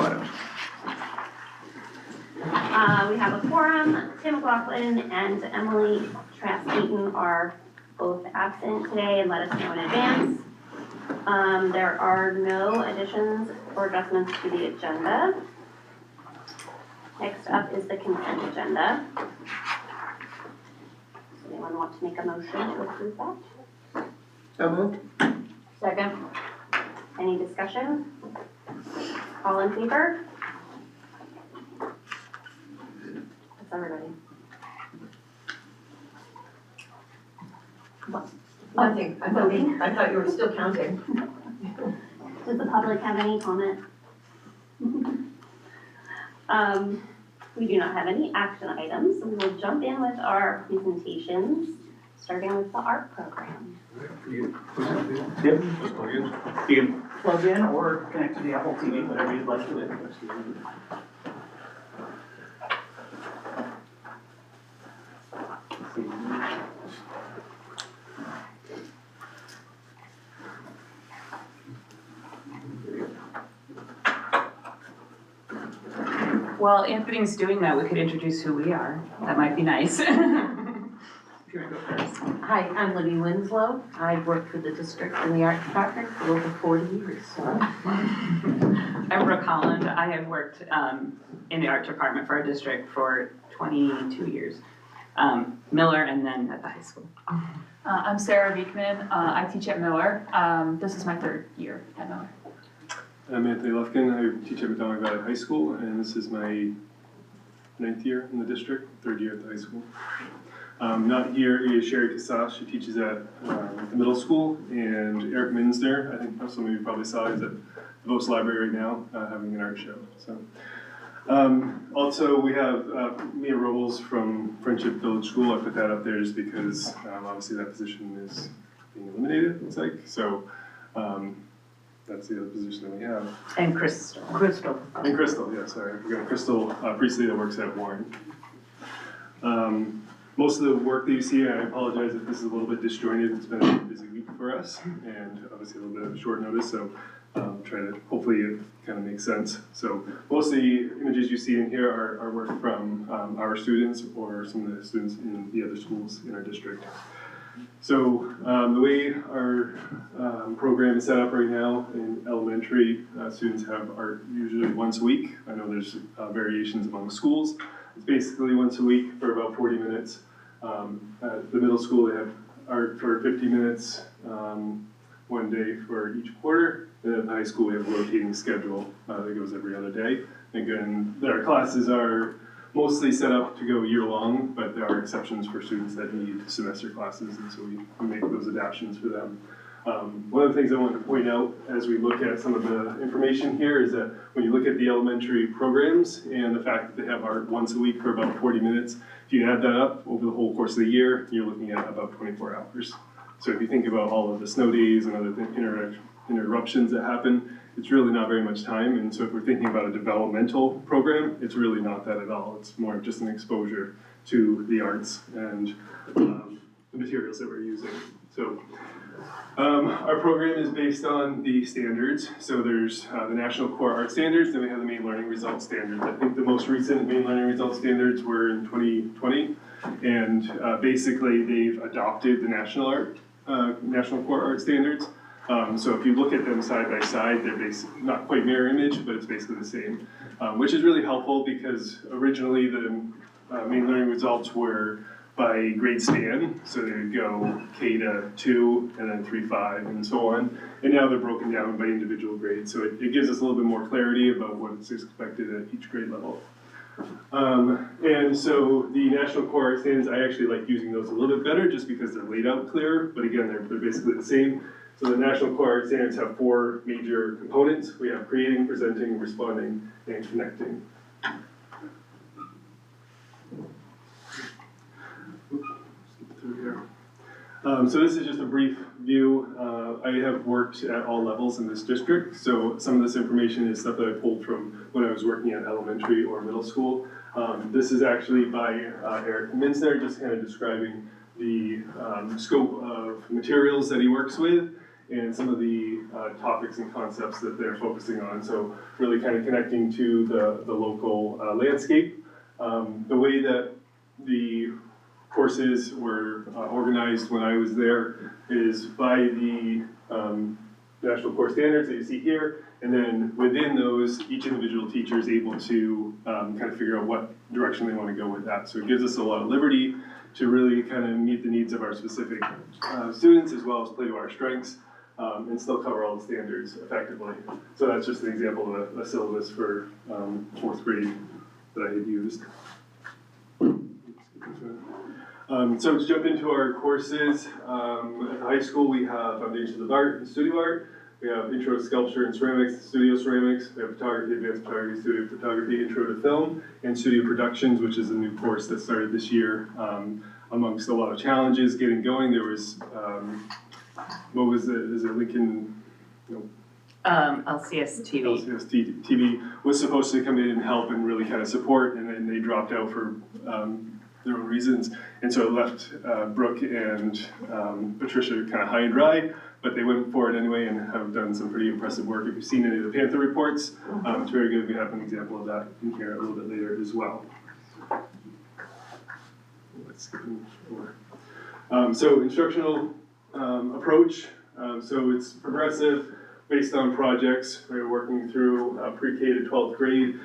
items. We have a quorum. Tim McLaughlin and Emily Trask-Eaton are both absent today and let us know in advance. There are no additions or adjustments to the agenda. Next up is the consent agenda. Does anyone want to make a motion to approve that? So moved. Second. Any discussion? All in favor? That's everybody. What? Nothing. I thought you were still counting. Does the public have any comment? We do not have any action items, so we will jump in with our presentations, starting with the art program. Yep. Just plug in. You can plug in or connect to the Apple TV, whatever you'd like to do. While Anthony's doing that, we could introduce who we are. That might be nice. If you want to go first. Hi, I'm Libby Winslow. I've worked for the district in the art department for over 40 years. I'm Brooke Holland. I have worked in the art department for our district for 22 years. Miller and then at the high school. I'm Sarah Beekman. I teach at Miller. This is my third year at Miller. I'm Anthony Lufkin. I teach at Potomac Valley High School, and this is my 9th year in the district, 3rd year at the high school. Not here is Sherry Casas. She teaches at the middle school, and Eric Minsner, I think some of you probably saw, is at the Vos Library right now having an art show. So, also we have Mia Robles from Friendship Village School. I put that up there just because obviously that position is being eliminated, it's like. So that's the other position that we have. And Crystal. And Crystal, yeah, sorry. We got Crystal Priestley that works at Warren. Most of the work that you see, I apologize if this is a little bit disjointed. It's been a busy week for us, and obviously a little bit of a short notice, so try to, hopefully it kind of makes sense. So most of the images you see in here are work from our students or some of the students in the other schools in our district. So the way our program is set up right now in elementary, students have art usually once a week. I know there's variations among schools. It's basically once a week for about 40 minutes. At the middle school, they have art for 50 minutes, one day for each quarter. And at the high school, we have a rotating schedule that goes every other day. Again, our classes are mostly set up to go year-long, but there are exceptions for students that need semester classes, and so we make those adaptations for them. One of the things I want to point out as we look at some of the information here is that when you look at the elementary programs and the fact that they have art once a week for about 40 minutes, if you add that up over the whole course of the year, you're looking at about 24 hours. So if you think about all of the snow days and other interruptions that happen, it's really not very much time. And so if we're thinking about a developmental program, it's really not that at all. It's more just an exposure to the arts and the materials that we're using. So our program is based on the standards. So there's the National Core Art Standards, then we have the Maine Learning Results Standards. I think the most recent Maine Learning Results Standards were in 2020. And basically they've adopted the National Core Art Standards. So if you look at them side by side, they're basically not quite mirror image, but it's basically the same, which is really helpful because originally the Maine Learning Results were by grade span, so they would go K to 2 and then 3-5 and so on, and now they're broken down by individual grades, so it gives us a little bit more clarity about what's expected at each grade level. And so the National Core Art Standards, I actually like using those a little bit better just because they're laid out clearer, but again, they're basically the same. So the National Core Art Standards have 4 major components. We have creating, presenting, responding, and connecting. Skip through here. So this is just a brief view. I have worked at all levels in this district, so some of this information is stuff that I pulled from when I was working at elementary or middle school. This is actually by Eric Minsner, just kind of describing the scope of materials that he works with and some of the topics and concepts that they're focusing on. So really kind of connecting to the local landscape. The way that the courses were organized when I was there is by the national course standards that you see here, and then within those, each individual teacher is able to kind of figure out what direction they want to go with that. So it gives us a lot of liberty to really kind of meet the needs of our specific students, as well as play to our strengths, and still cover all the standards effectively. So that's just an example of a syllabus for 4th grade that I had used. So to jump into our courses, at the high school we have Foundations of Art and Studio Art. We have Intro to Sculpture and Ceramics, Studio Ceramics. We have Photography, Advanced Photography, Studio Photography, Intro to Film, and Studio Productions, which is a new course that started this year. Amongst a lot of challenges getting going, there was, what was it, is it Lincoln? LCS TV. LCS TV was supposed to come in and help and really kind of support, and then they dropped out for their own reasons. And so it left Brooke and Patricia kind of high and dry, but they went for it anyway and have done some pretty impressive work. If you've seen any of the Panther reports, it's very good. We have an example of that in here a little bit later as well. Let's skip over. So instructional approach. So it's progressive, based on projects. We're working through pre-K to 12th grade,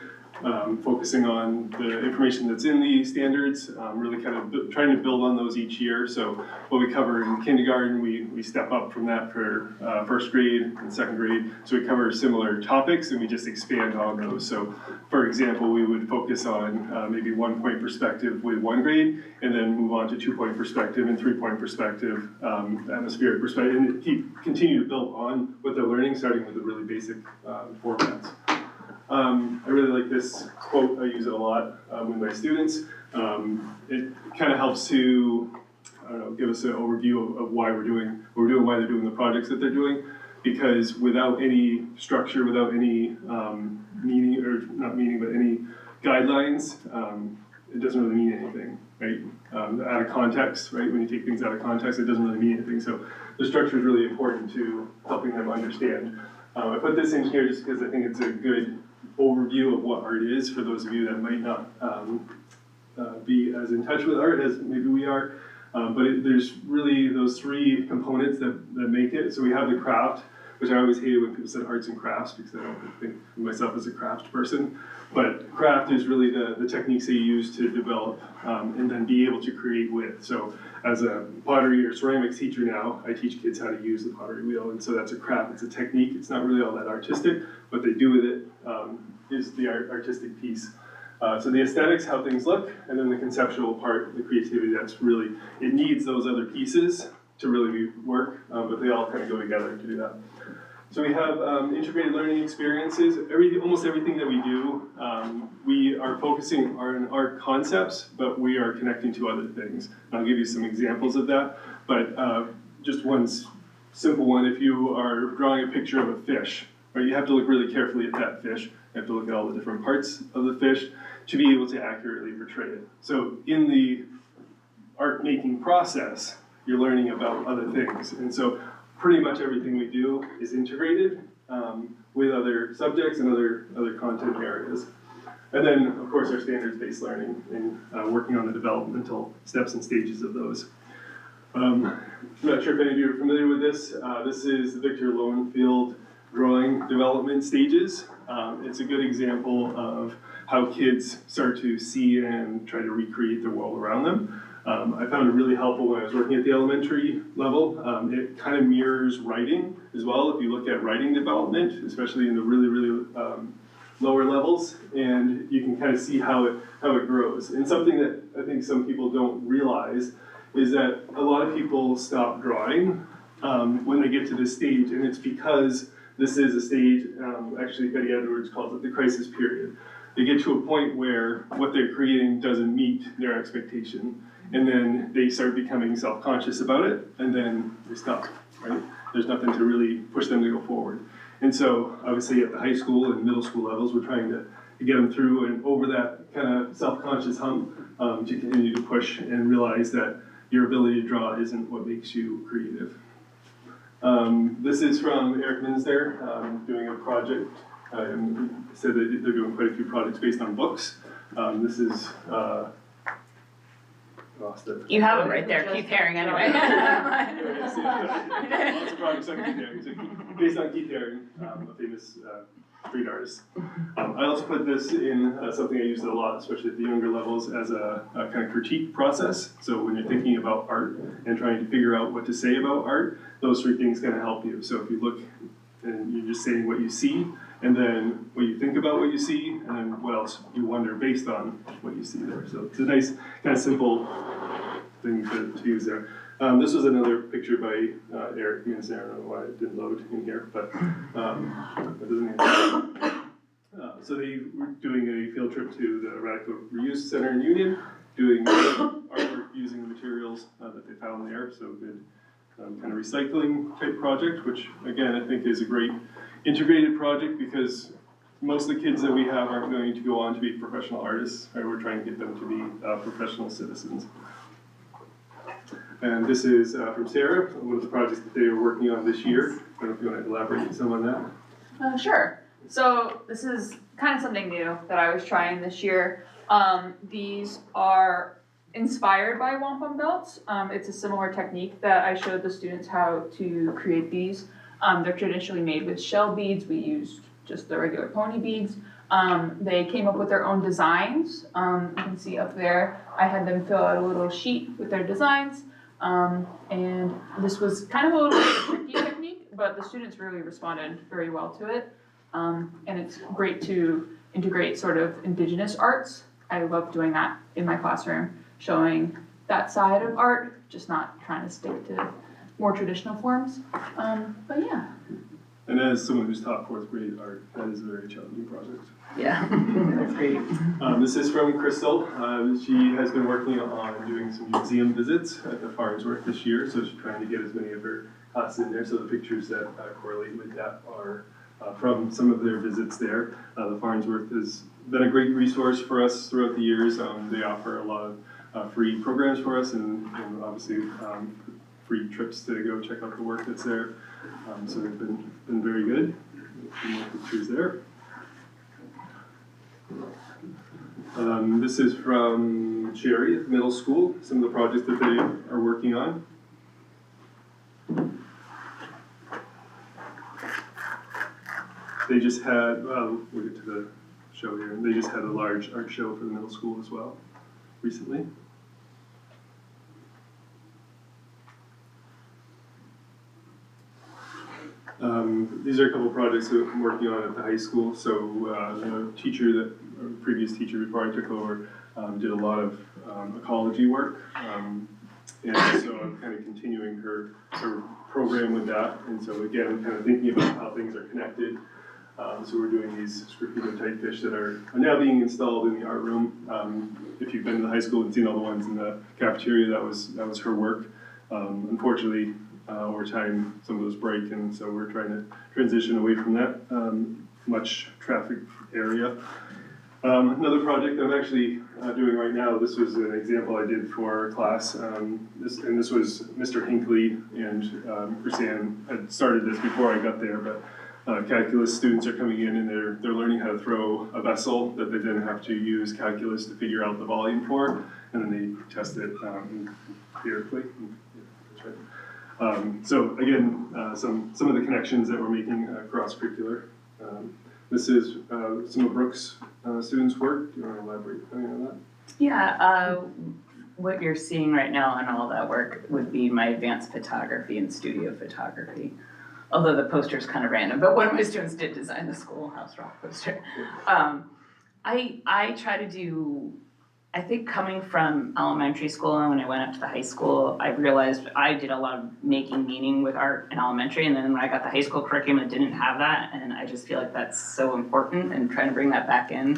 focusing on the information that's in the standards, really kind of trying to build on those each year. So what we cover in kindergarten, we step up from that for 1st grade and 2nd grade. So we cover similar topics and we just expand on those. So for example, we would focus on maybe 1-point perspective with 1 grade, and then move on to 2-point perspective and 3-point perspective, atmospheric perspective, and continue to build on what they're learning, starting with the really basic formats. I really like this quote. I use it a lot with my students. It kind of helps to, I don't know, give us an overview of why we're doing what we're doing, why they're doing the projects that they're doing. Because without any structure, without any meaning, or not meaning, but any guidelines, it doesn't really mean anything, right? Out of context, right? When you take things out of context, it doesn't really mean anything. So the structure is really important to helping them understand. I put this in here just because I think it's a good overview of what art is for those of you that might not be as in touch with art as maybe we are. But there's really those 3 components that make it. So we have the craft, which I always hated when people said arts and crafts because I don't think of myself as a craft person. But craft is really the techniques that you use to develop and then be able to create with. So as a pottery or ceramics teacher now, I teach kids how to use the pottery wheel. And so that's a craft, it's a technique. It's not really all that artistic. What they do with it is the artistic piece. So the aesthetics, how things look, and then the conceptual part, the creativity, that's really, it needs those other pieces to really work, but they all kind of go together to do that. So we have integrated learning experiences. Almost everything that we do, we are focusing on our concepts, but we are connecting to other things. And I'll give you some examples of that, but just one simple one. If you are drawing a picture of a fish, right, you have to look really carefully at that fish. You have to look at all the different parts of the fish to be able to accurately portray it. So in the art making process, you're learning about other things. And so pretty much everything we do is integrated with other subjects and other content areas. And then, of course, our standards-based learning and working on the developmental steps and stages of those. I'm not sure if any of you are familiar with this. This is the Victor Lowenfield drawing development stages. It's a good example of how kids start to see and try to recreate the world around them. I found it really helpful when I was working at the elementary level. It kind of mirrors writing as well. If you look at writing development, especially in the really lower levels, and you can kind of see how it grows. And something that I think some people don't realize is that a lot of people stop drawing when they get to this stage, and it's because this is a stage, actually Betty Edwards calls it the crisis period. They get to a point where what they're creating doesn't meet their expectation, and then they start becoming self-conscious about it, and then they stop, right? There's nothing to really push them to go forward. And so, obviously at the high school and middle school levels, we're trying to get them through and over that kind of self-conscious hump to continue to push and realize that your ability to draw isn't what makes you creative. This is from Eric Minsner, doing a project, and he said that they're doing quite a few projects based on books. This is, lost it. You have it right there, Keith Haring anyway. Lots of projects on Keith Haring, so based on Keith Haring, a famous street artist. I also put this in something I use a lot, especially at the younger levels, as a kind of critique process. So when you're thinking about art and trying to figure out what to say about art, those three things kind of help you. So if you look and you're just saying what you see, and then what you think about what you see, and then what else you wonder based on what you see there. So it's a nice kind of simple thing to use there. This was another picture by Eric Minsner. I don't know why it didn't load in here, but it doesn't so they were doing a field trip to the Radical Reuse Center in Union, doing artwork using the materials that they found there. So good kind of recycling type project, which again I think is a great integrated project because most of the kids that we have aren't going to go on to be professional artists, right? We're trying to get them to be professional citizens. And this is from Sarah, one of the projects that they are working on this year. I don't know if you want to elaborate some on that. Sure. So this is kind of something new that I was trying this year. These are inspired by wampum belts. It's a similar technique that I showed the students how to create these. They're traditionally made with shell beads. We used just the regular pony beads. They came up with their own designs. You can see up there, I had them fill out a little sheet with their designs. And this was kind of a little bit tricky technique, but the students really responded very well to it. And it's great to integrate sort of indigenous arts. I love doing that in my classroom, showing that side of art, just not trying to stick to more traditional forms. But yeah. And as someone who's taught fourth grade art, that is a very challenging project. Yeah, that's great. This is from Crystal. She has been working on doing some museum visits at the Farnsworth this year, so she's trying to get as many of her classes in there. So the pictures that correlate with that are from some of their visits there. The Farnsworth has been a great resource for us throughout the years. They offer a lot of free programs for us and obviously free trips to go check out the work that's there. So they've been very good. A few more pictures there. This is from Sherry at the middle school, some of the projects that they are working on. They just had, we'll get to the show here, they just had a large art show for the middle school as well recently. These are a couple of projects that I'm working on at the high school. So the previous teacher before I took over, did a lot of ecology work. And so I'm kind of continuing her program with that. And so again, kind of thinking about how things are connected. So we're doing these scrippular-type fish that are now being installed in the art room. If you've been in the high school and seen all the ones in the cafeteria, that was her work. Unfortunately, over time, some of those break, and so we're trying to transition away from that much traffic area. Another project I'm actually doing right now, this was an example I did for a class. This was Mr. Hinckley and Chrisanne had started this before I got there, but calculus students are coming in and they're learning how to throw a vessel that they then have to use calculus to figure out the volume for, and then they test it empirically. So again, some of the connections that we're making cross-curricular. This is some of Brooke's students' work. Do you want to elaborate on that? Yeah, what you're seeing right now on all that work would be my advanced photography and studio photography. Although the poster's kind of random, but one of my students did design the schoolhouse rock poster. I try to do, I think coming from elementary school and when I went up to the high school, I realized I did a lot of making meaning with art in elementary, and then when I got the high school curriculum, it didn't have that, and I just feel like that's so important and trying to bring that back in.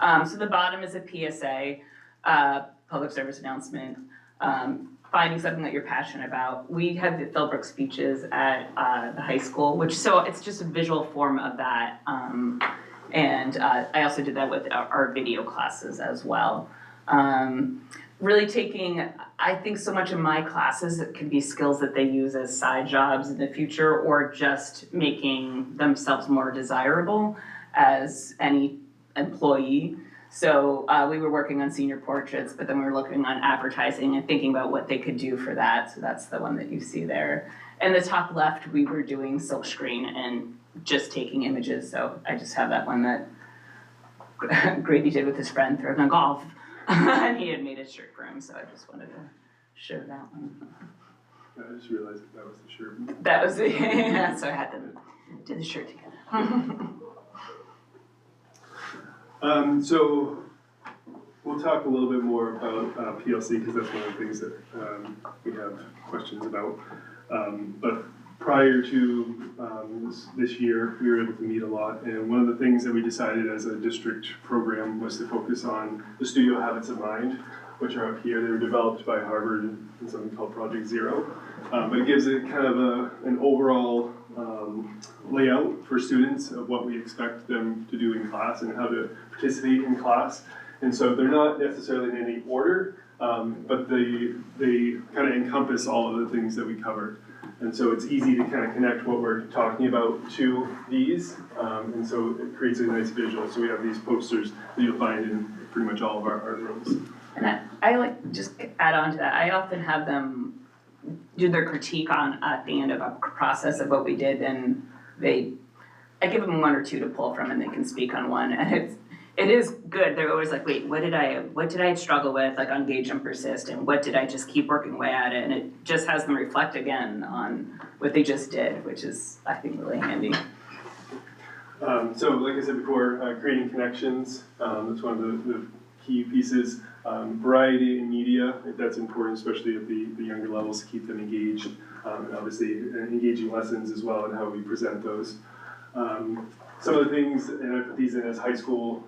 So the bottom is a PSA, public service announcement, finding something that you're passionate about. We had the Philbrook speeches at the high school, so it's just a visual form of that. And I also did that with our video classes as well. Really taking, I think so much of my classes, it can be skills that they use as side jobs in the future or just making themselves more desirable as any employee. So we were working on senior portraits, but then we were looking on advertising and thinking about what they could do for that. So that's the one that you see there. And the top left, we were doing silk screen and just taking images. So I just have that one that Grady did with his friend throwing a golf. And he had made a shirt for him, so I just wanted to show that one. I just realized that was the shirt. That was the, yeah, so I had them do the shirt together. So we'll talk a little bit more about PLC because that's one of the things that we have questions about. But prior to this year, we were able to meet a lot, and one of the things that we decided as a district program was to focus on the studio habits of mind, which are up here. They were developed by Harvard in something called Project Zero, but it gives it kind of an overall layout for students of what we expect them to do in class and how to participate in class. And so they're not necessarily in any order, but they kind of encompass all of the things that we covered. And so it's easy to kind of connect what we're talking about to these, and so it creates a nice visual. So we have these posters that you'll find in pretty much all of our art rooms. And I like, just add on to that, I often have them do their critique on at the end of a process of what we did, and I give them one or two to pull from and they can speak on one, and it is good. They're always like, wait, what did I struggle with, like on Engage and Persist, and what did I just keep working away at it? And it just has them reflect again on what they just did, which is, I think, really handy. So like I said before, creating connections, that's one of the key pieces. Variety in media, that's important, especially at the younger levels, to keep them engaged, and obviously engaging lessons as well and how we present those. Some of the things, and I put these in as high school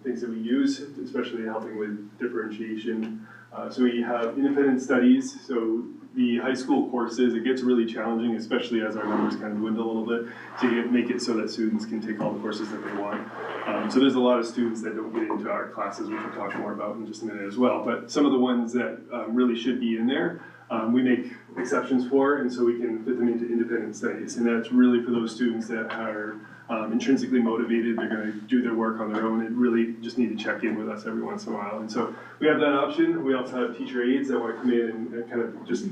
things that we use, especially helping with differentiation. So we have independent studies. So the high school courses, it gets really challenging, especially as our numbers kind of dwindle a little bit, to make it so that students can take all the courses that they want. So there's a lot of students that don't get into our classes, which we'll talk more about in just a minute as well. But some of the ones that really should be in there, we make exceptions for, and so we can fit them into independent studies. And that's really for those students that are intrinsically motivated, they're going to do their work on their own, and really just need to check in with us every once in a while. And so we have that option. We also have teacher aides that want to come in and kind of just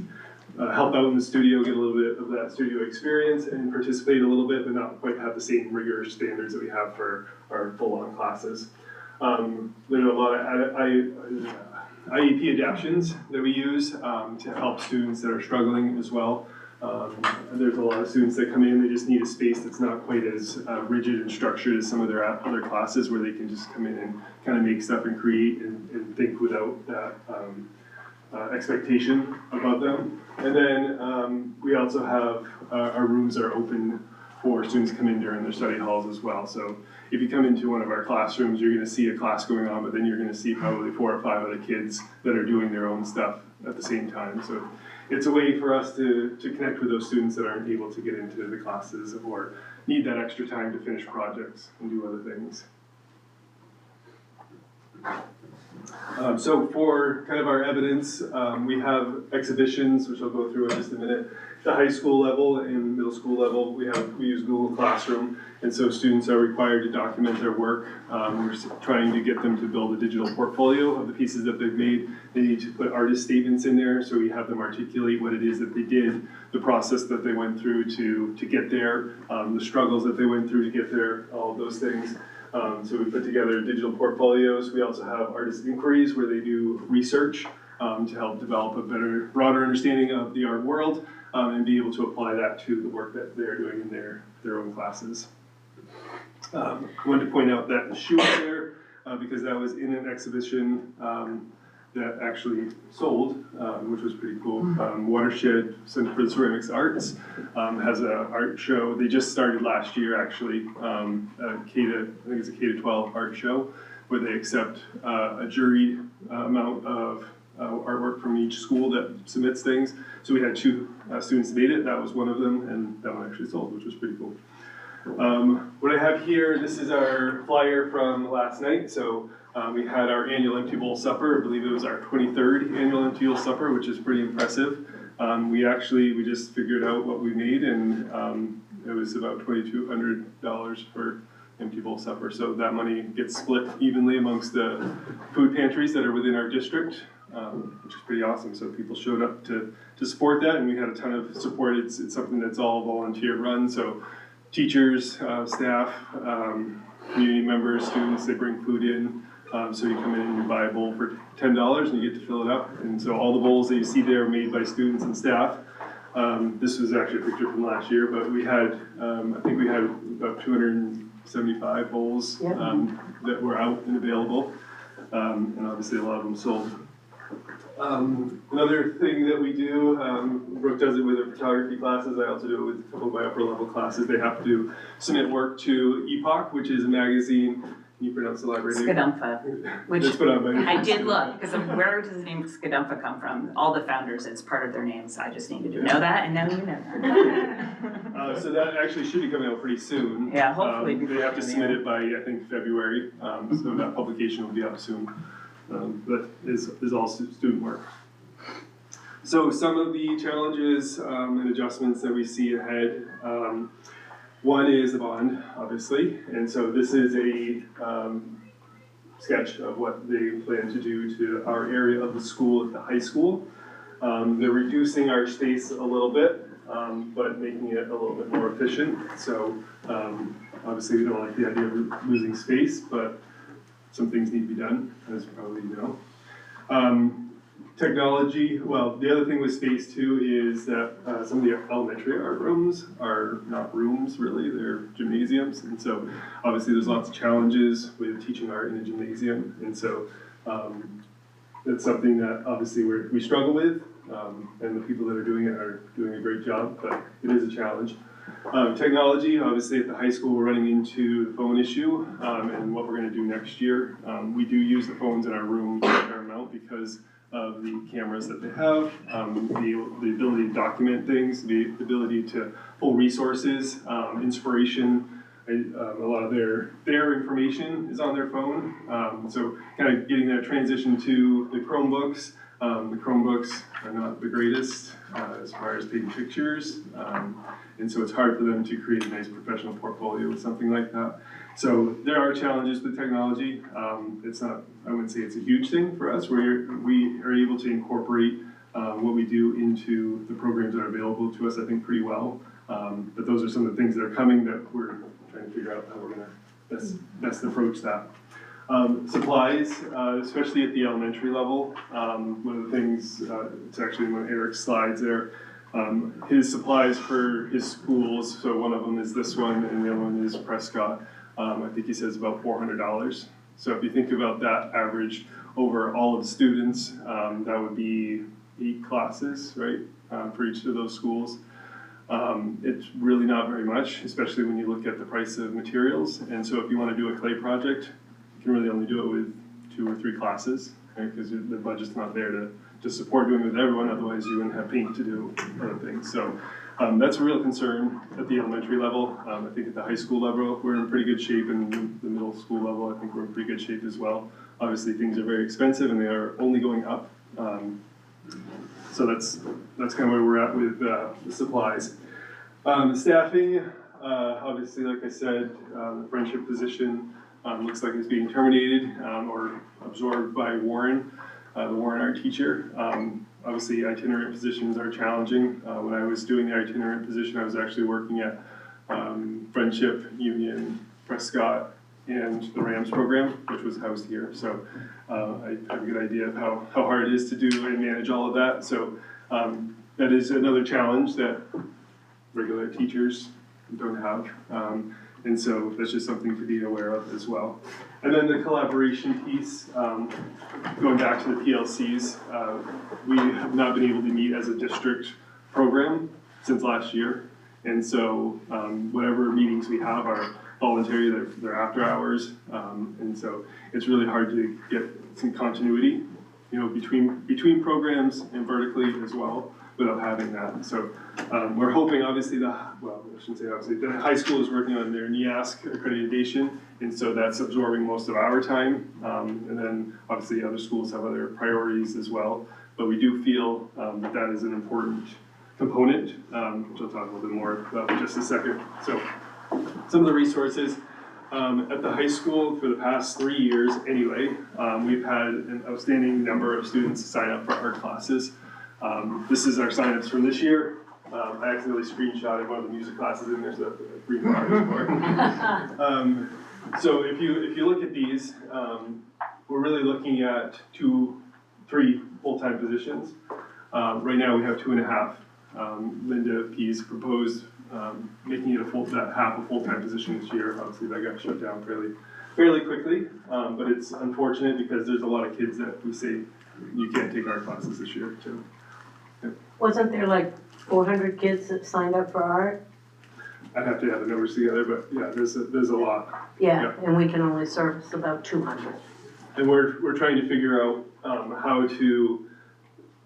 help out in the studio, get a little bit of that studio experience and participate a little bit, but not quite have the same rigorous standards that we have for our full-on classes. There's a lot of IEP adaptions that we use to help students that are struggling as well. There's a lot of students that come in, they just need a space that's not quite as rigid and structured as some of their other classes, where they can just come in and kind of make stuff and create and think without that expectation about them. And then we also have our rooms are open for students to come in during their study halls as well. So if you come into one of our classrooms, you're going to see a class going on, but then you're going to see probably 4 or 5 other kids that are doing their own stuff at the same time. So it's a way for us to connect with those students that aren't able to get into the classes or need that extra time to finish projects and do other things. So for kind of our evidence, we have exhibitions, which I'll go through in just a minute. The high school level and middle school level, we use Google Classroom, and so students are required to document their work. We're trying to get them to build a digital portfolio of the pieces that they've made. They need to put artist statements in there, so we have them articulate what it is that they did, the process that they went through to get there, the struggles that they went through to get there, all of those things. So we put together digital portfolios. We also have artist inquiries where they do research to help develop a better, broader understanding of the art world and be able to apply that to the work that they're doing in their own classes. I wanted to point out that shoe there because that was in an exhibition that actually sold, which was pretty cool. Watershed Center for the Ceramics Arts has an art show. They just started last year, actually, I think it's a K-12 art show, where they accept a juried amount of artwork from each school that submits things. So we had 2 students made it. That was one of them, and that one actually sold, which was pretty cool. What I have here, this is our flyer from last night. So we had our annual Empty Bowl Supper. I believe it was our 23rd annual Empty Bowl Supper, which is pretty impressive. We just figured out what we made, and it was about $2,200 for Empty Bowl Supper. So that money gets split evenly amongst the food pantries that are within our district, which is pretty awesome. So people showed up to support that, and we had a ton of support. It's something that's all volunteer run. So teachers, staff, community members, students, they bring food in. So you come in and you buy a bowl for $10 and you get to fill it up. And so all the bowls that you see there are made by students and staff. This was actually a picture from last year, but we had, I think we had about 275 bowls that were out and available. And obviously a lot of them sold. Another thing that we do, Brooke does it with her photography classes. I also do it with a couple of my upper level classes. They have to submit work to Epoch, which is a magazine. Can you pronounce the library name? Skidumfa, which It's put on by I did look, because of where does the name Skidumfa come from? All the founders, it's part of their names. I just needed to know that, and now you know that. So that actually should be coming out pretty soon. Yeah, hopefully They before have to the submit year. it by, I think, February, so that publication will be out soon. But is all student work. So some of the challenges and adjustments that we see ahead. One is the bond, obviously, and so this is a sketch of what they plan to do to our area of the school at the high school. They're reducing our space a little bit, but making it a little bit more efficient. So obviously we don't like the idea of losing space, but some things need to be done, as probably you know. Technology, well, the other thing with space too is that some of the elementary art rooms are not rooms really, they're gymnasiums. And so obviously there's lots of challenges with teaching art in a gymnasium. And so that's something that obviously we struggle with. And the people that are doing it are doing a great job, but it is a challenge. Technology, obviously at the high school we're running into the phone issue and what we're going to do next year. We do use the phones in our room a fair amount because of the cameras that they have, the ability to document things, the ability to pull resources, inspiration. A lot of their information is on their phone. So kind of getting that transition to the Chromebooks. The Chromebooks are not the greatest as far as taking pictures. And so it's hard for them to create a nice professional portfolio with something like that. So there are challenges with technology. It's not, I wouldn't say it's a huge thing for us. We are able to incorporate what we do into the programs that are available to us, I think, pretty well. But those are some of the things that are coming that we're trying to figure out how we're gonna best approach that. Supplies, especially at the elementary level. One of the things, it's actually in one of Eric's slides there, his supplies for his schools, so one of them is this one and the other one is Prescott. I think he says about $400. So if you think about that average over all of the students, that would be 8 classes, right, for each of those schools. It's really not very much, especially when you look at the price of materials. And so if you want to do a clay project, you can really only do it with 2 or 3 classes, right? Because the budget's not there to support doing it with everyone, otherwise you wouldn't have paint to do other things. So that's a real concern at the elementary level. I think at the high school level, we're in pretty good shape, and the middle school level, I think we're in pretty good shape as well. Obviously things are very expensive and they are only going up. So that's kind of where we're at with the supplies. Staffing, obviously, like I said, the friendship position looks like it's being terminated or absorbed by Warren, the Warren art teacher. Obviously, itinerant positions are challenging. When I was doing the itinerant position, I was actually working at Friendship, Union, Prescott, and the Rams program, which was housed here. So I have a good idea of how hard it is to do and manage all of that. So that is another challenge that regular teachers don't have. And so that's just something to be aware of as well. And then the collaboration piece, going back to the PLCs, we have not been able to meet as a district program since last year. And so whatever meetings we have are voluntary, they're after hours. And so it's really hard to get some continuity, you know, between programs and vertically as well. without having that. So we're hoping, obviously, I shouldn't say obviously, the high school is working on their NEASC accreditation, and so that's absorbing most of our time. And then obviously other schools have other priorities as well, but we do feel that that is an important component, which I'll talk a little bit more about in just a second. So some of the resources at the high school for the past 3 years anyway, we've had an outstanding number of students sign up for art classes. This is our signups from this year. I accidentally screenshotted one of the music classes in there, so that's a brief artist for. So if you look at these, we're really looking at 3 full-time positions. Right now we have 2.5. Linda Pease proposed making it that half a full-time position this year. Obviously that got shut down fairly quickly, but it's unfortunate because there's a lot of kids that we say you can't take art classes this year too. Wasn't there like 400 kids that signed up for art? I'd have to have the numbers together, but yeah, there's a lot. Yeah, and we can only service about 200. And we're trying to figure out how to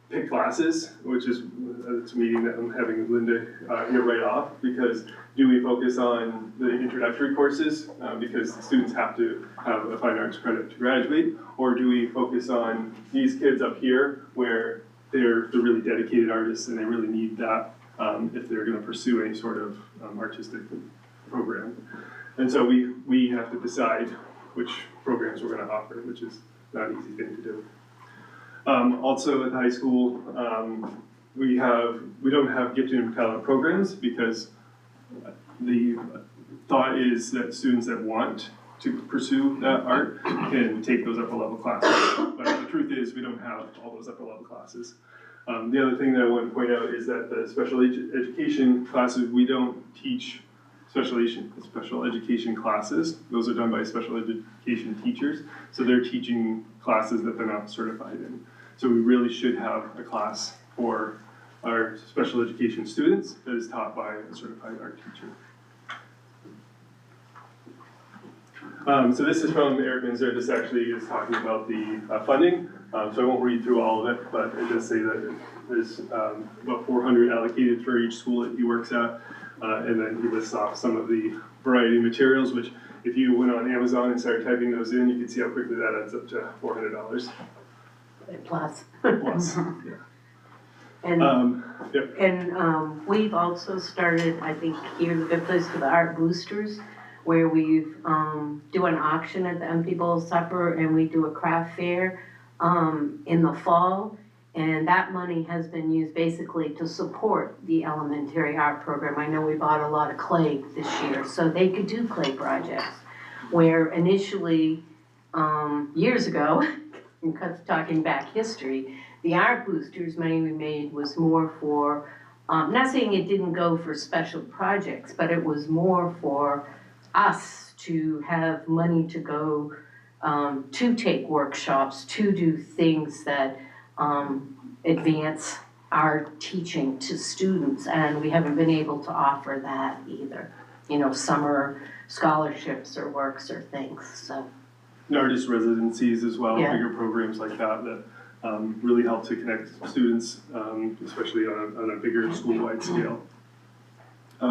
pick classes, which is it's a meeting that I'm having with Linda here right off, because do we focus on the introductory courses because the students have to have a fine arts credit to graduate, or do we focus on these kids up here where they're the really dedicated artists and they really need that if they're going to pursue any sort of artistic program. And so we have to decide which programs we're going to offer, which is not an easy thing to do. Also at the high school, we don't have gifted and talent programs because the thought is that students that want to pursue that art can take those upper level classes. But the truth is we don't have all those upper level classes. The other thing that I want to point out is that the special education classes, we don't teach special education classes. Those are done by special education teachers. So they're teaching classes that they're not certified in. So we really should have a class for our special education students that is taught by a certified art teacher. So this is from Eric Minzer. This actually is talking about the funding. So I won't read through all of it, but it does say that there's about 400 allocated for each school that he works at. And then he lists off some of the variety of materials, which if you went on Amazon and started typing those in, you can see how quickly that adds up to $400. Plus. Plus, yeah. And, Yep. and we've also started, I think, here's a good place for the art boosters, where we do an auction at the Empty Bowl Supper, and we do a craft fair in the fall. And that money has been used basically to support the elementary art program. I know we bought a lot of clay this year, so they could do clay projects. Where initially, years ago, talking back history, the art boosters money we made was more for, not saying it didn't go for special projects, but it was more for us to have money to go to take workshops, to do things that advance our teaching to students, and we haven't been able to offer that either. You know, summer scholarships or works or things, so. And artist residencies as well, Yeah. bigger programs like that really help to connect students, especially on a bigger school-wide scale.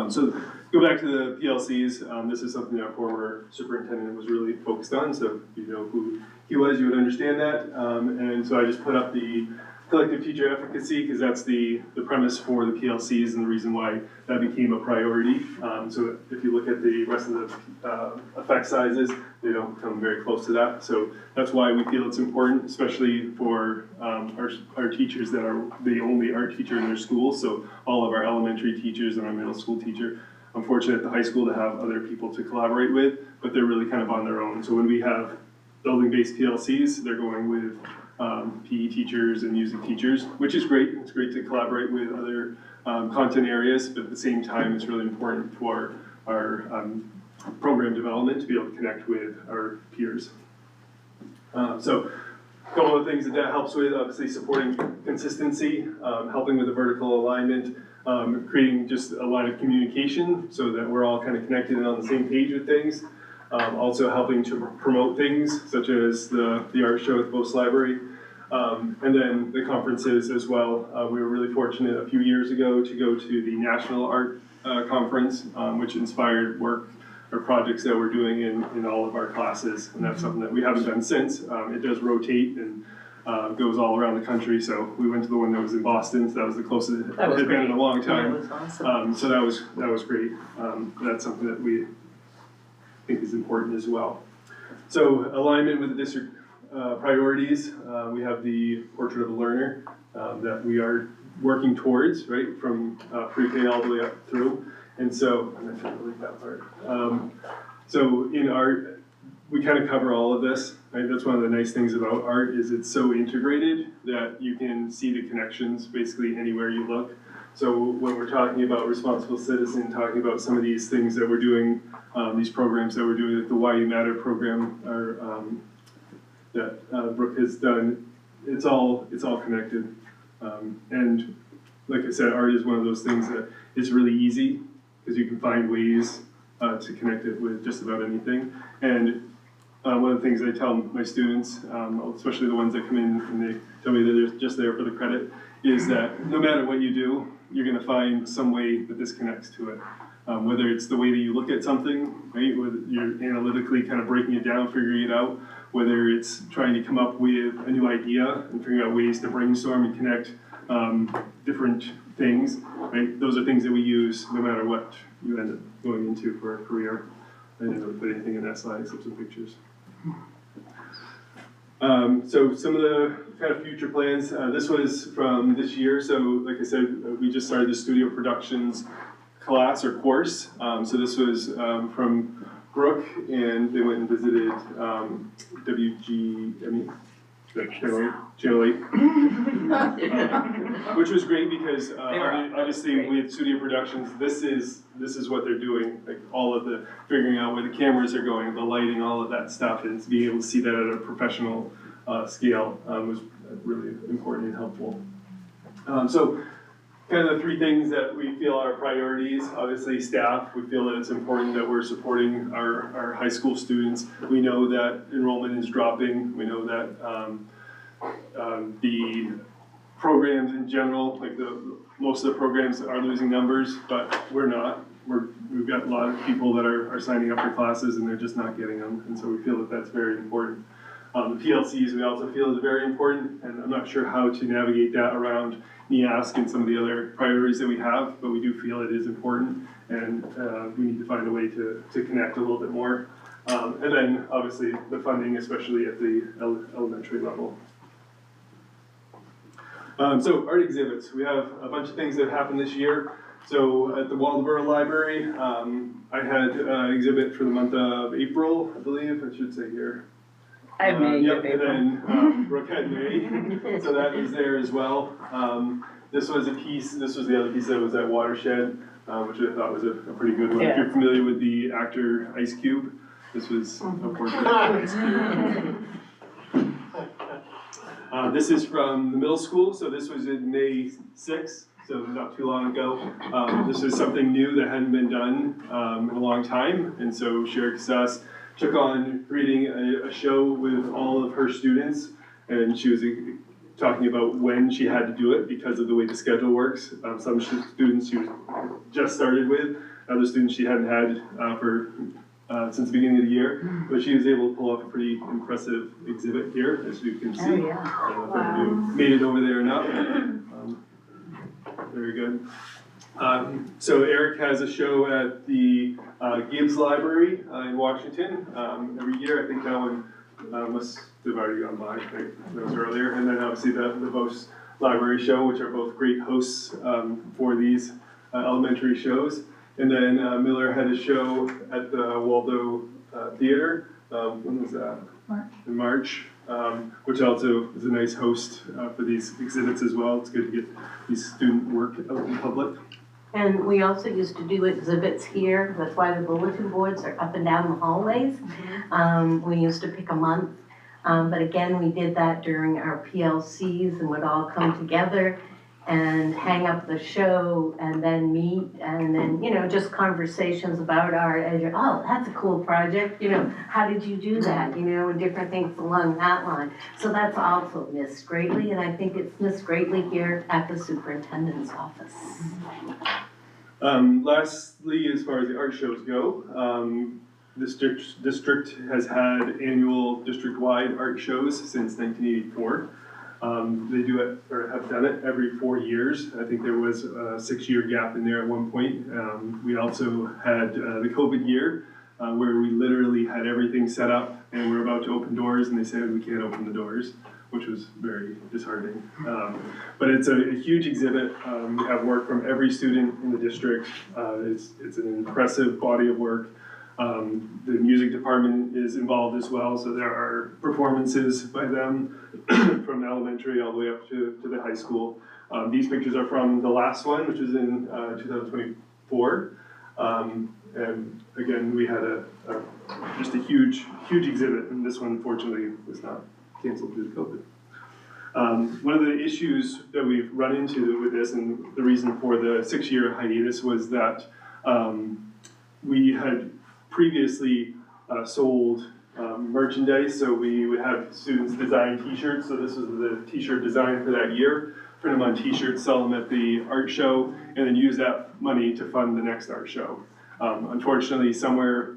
So go back to the PLCs. This is something our former superintendent was really focused on, so if you know who he was, you would understand that. And so I just put up the collective teacher efficacy because that's the premise for the PLCs and the reason why that became a priority. So if you look at the rest of the effect sizes, they don't come very close to that. So that's why we feel it's important, especially for our teachers that are the only art teacher in their school. So all of our elementary teachers and our middle school teacher. I'm fortunate at the high school to have other people to collaborate with, but they're really kind of on their own. So when we have building-based PLCs, they're going with PE teachers and music teachers, which is great. It's great to collaborate with other content areas, but at the same time, it's really important for our program development to be able to connect with our peers. So a couple of things that helps with, obviously supporting consistency, helping with the vertical alignment, creating just a line of communication so that we're all kind of connected and on the same page with things. Also helping to promote things such as the art show at the Bose Library. And then the conferences as well. We were really fortunate a few years ago to go to the National Art Conference, which inspired work or projects that we're doing in all of our classes. And that's something that we haven't done since. It does rotate and goes all around the country. So we went to the one that was in Boston. So that was the closest it That was had been great. in a long That time. was awesome. So that was great. That's something that we think is important as well. So alignment with the district priorities, we have the portrait of a learner that we are working towards, right, from pre-K all the way up through. And so, I'm not sure I like that part. So in art, we kind of cover all of this, right? That's one of the nice things about art is it's so integrated that you can see the connections basically anywhere you look. So when we're talking about responsible citizen, talking about some of these things that we're doing, these programs that we're doing, like the Why You Matter program, or that Brooke has done, it's all connected. And like I said, art is one of those things that is really easy because you can find ways to connect it with just about anything. And one of the things I tell my students, especially the ones that come in and they tell me that they're just there for the credit, is that no matter what you do, you're going to find some way that this connects to it. Whether it's the way that you look at something, right, whether you're analytically kind of breaking it down, figuring it out, whether it's trying to come up with a new idea and figuring out ways to brainstorm and connect different things, right? Those are things that we use no matter what you end up going into for a career. I didn't really put anything in that slide except some pictures. So some of the kind of future plans, this was from this year. So like I said, we just started the studio productions class or course. So this was from Brooke, and they went and visited WGME, Channel 8, which was great because obviously with studio productions, this is what they're doing, like all of the figuring out where the cameras are going, the lighting, all of that stuff, and being able to see that at a professional scale was really important and helpful. So kind of the three things that we feel are priorities. Obviously staff, we feel that it's important that we're supporting our high school students. We know that enrollment is dropping. We know that the programs in general, like most of the programs are losing numbers, but we're not. We've got a lot of people that are signing up for classes and they're just not getting them. And so we feel that that's very important. The PLCs we also feel is very important, and I'm not sure how to navigate that around NEASC and some of the other priorities that we have, but we do feel it is important, and we need to find a way to connect a little bit more. And then obviously the funding, especially at the elementary level. So art exhibits, we have a bunch of things that happened this year. So at the Waldeboro Library, I had an exhibit for the month of April, I believe, I should say here. I have May. Yep, and then Brooke had May, so that is there as well. This was the other piece that was at Watershed, which I thought was a pretty good one. If you're familiar with the actor Ice Cube, this was a portrait of Ice Cube. This is from the middle school, so this was in May 6th, so not too long ago. This was something new that hadn't been done in a long time, and so Sherry Cassas took on creating a show with all of her students, and she was talking about when she had to do it because of the way the schedule works. Some students she just started with, other students she hadn't had since the beginning of the year, but she was able to pull off a pretty impressive exhibit here, as you can see. Oh, yeah. I don't know if you made it over there or not. Very good. So Eric has a show at the Gibbs Library in Washington every year. I think that one must have already gone by, right? That was earlier. And then obviously the Vos Library Show, which are both great hosts for these elementary shows. And then Miller had a show at the Waldo Theater. When was that? March. In March, which also is a nice host for these exhibits as well. It's good to get these student work out in public. And we also used to do exhibits here. That's why the bulletin boards are up and down the hallways. We used to pick a month. But again, we did that during our PLCs and would all come together. and hang up the show and then meet and then, just conversations about art as oh, that's a cool project, how did you do that, and different things along that line. So that's also missed greatly, and I think it's missed greatly here at the superintendent's office. Lastly, as far as the art shows go, district has had annual district-wide art shows since 1984. They do it, or have done it every 4 years. I think there was a 6-year gap in there at one point. We also had the COVID year, where we literally had everything set up and we're about to open doors and they said we can't open the doors, which was very disheartening. But it's a huge exhibit. We have work from every student in the district. It's an impressive body of work. The music department is involved as well, so there are performances by them from elementary all the way up to the high school. These pictures are from the last one, which was in 2024. And again, we had just a huge exhibit, and this one fortunately was not canceled due to COVID. One of the issues that we've run into with this, and the reason for the 6-year hiatus, was that we had previously sold merchandise, so we would have students design t-shirts, so this was the t-shirt design for that year, print them on t-shirts, sell them at the art show, and then use that money to fund the next art show. Unfortunately, somewhere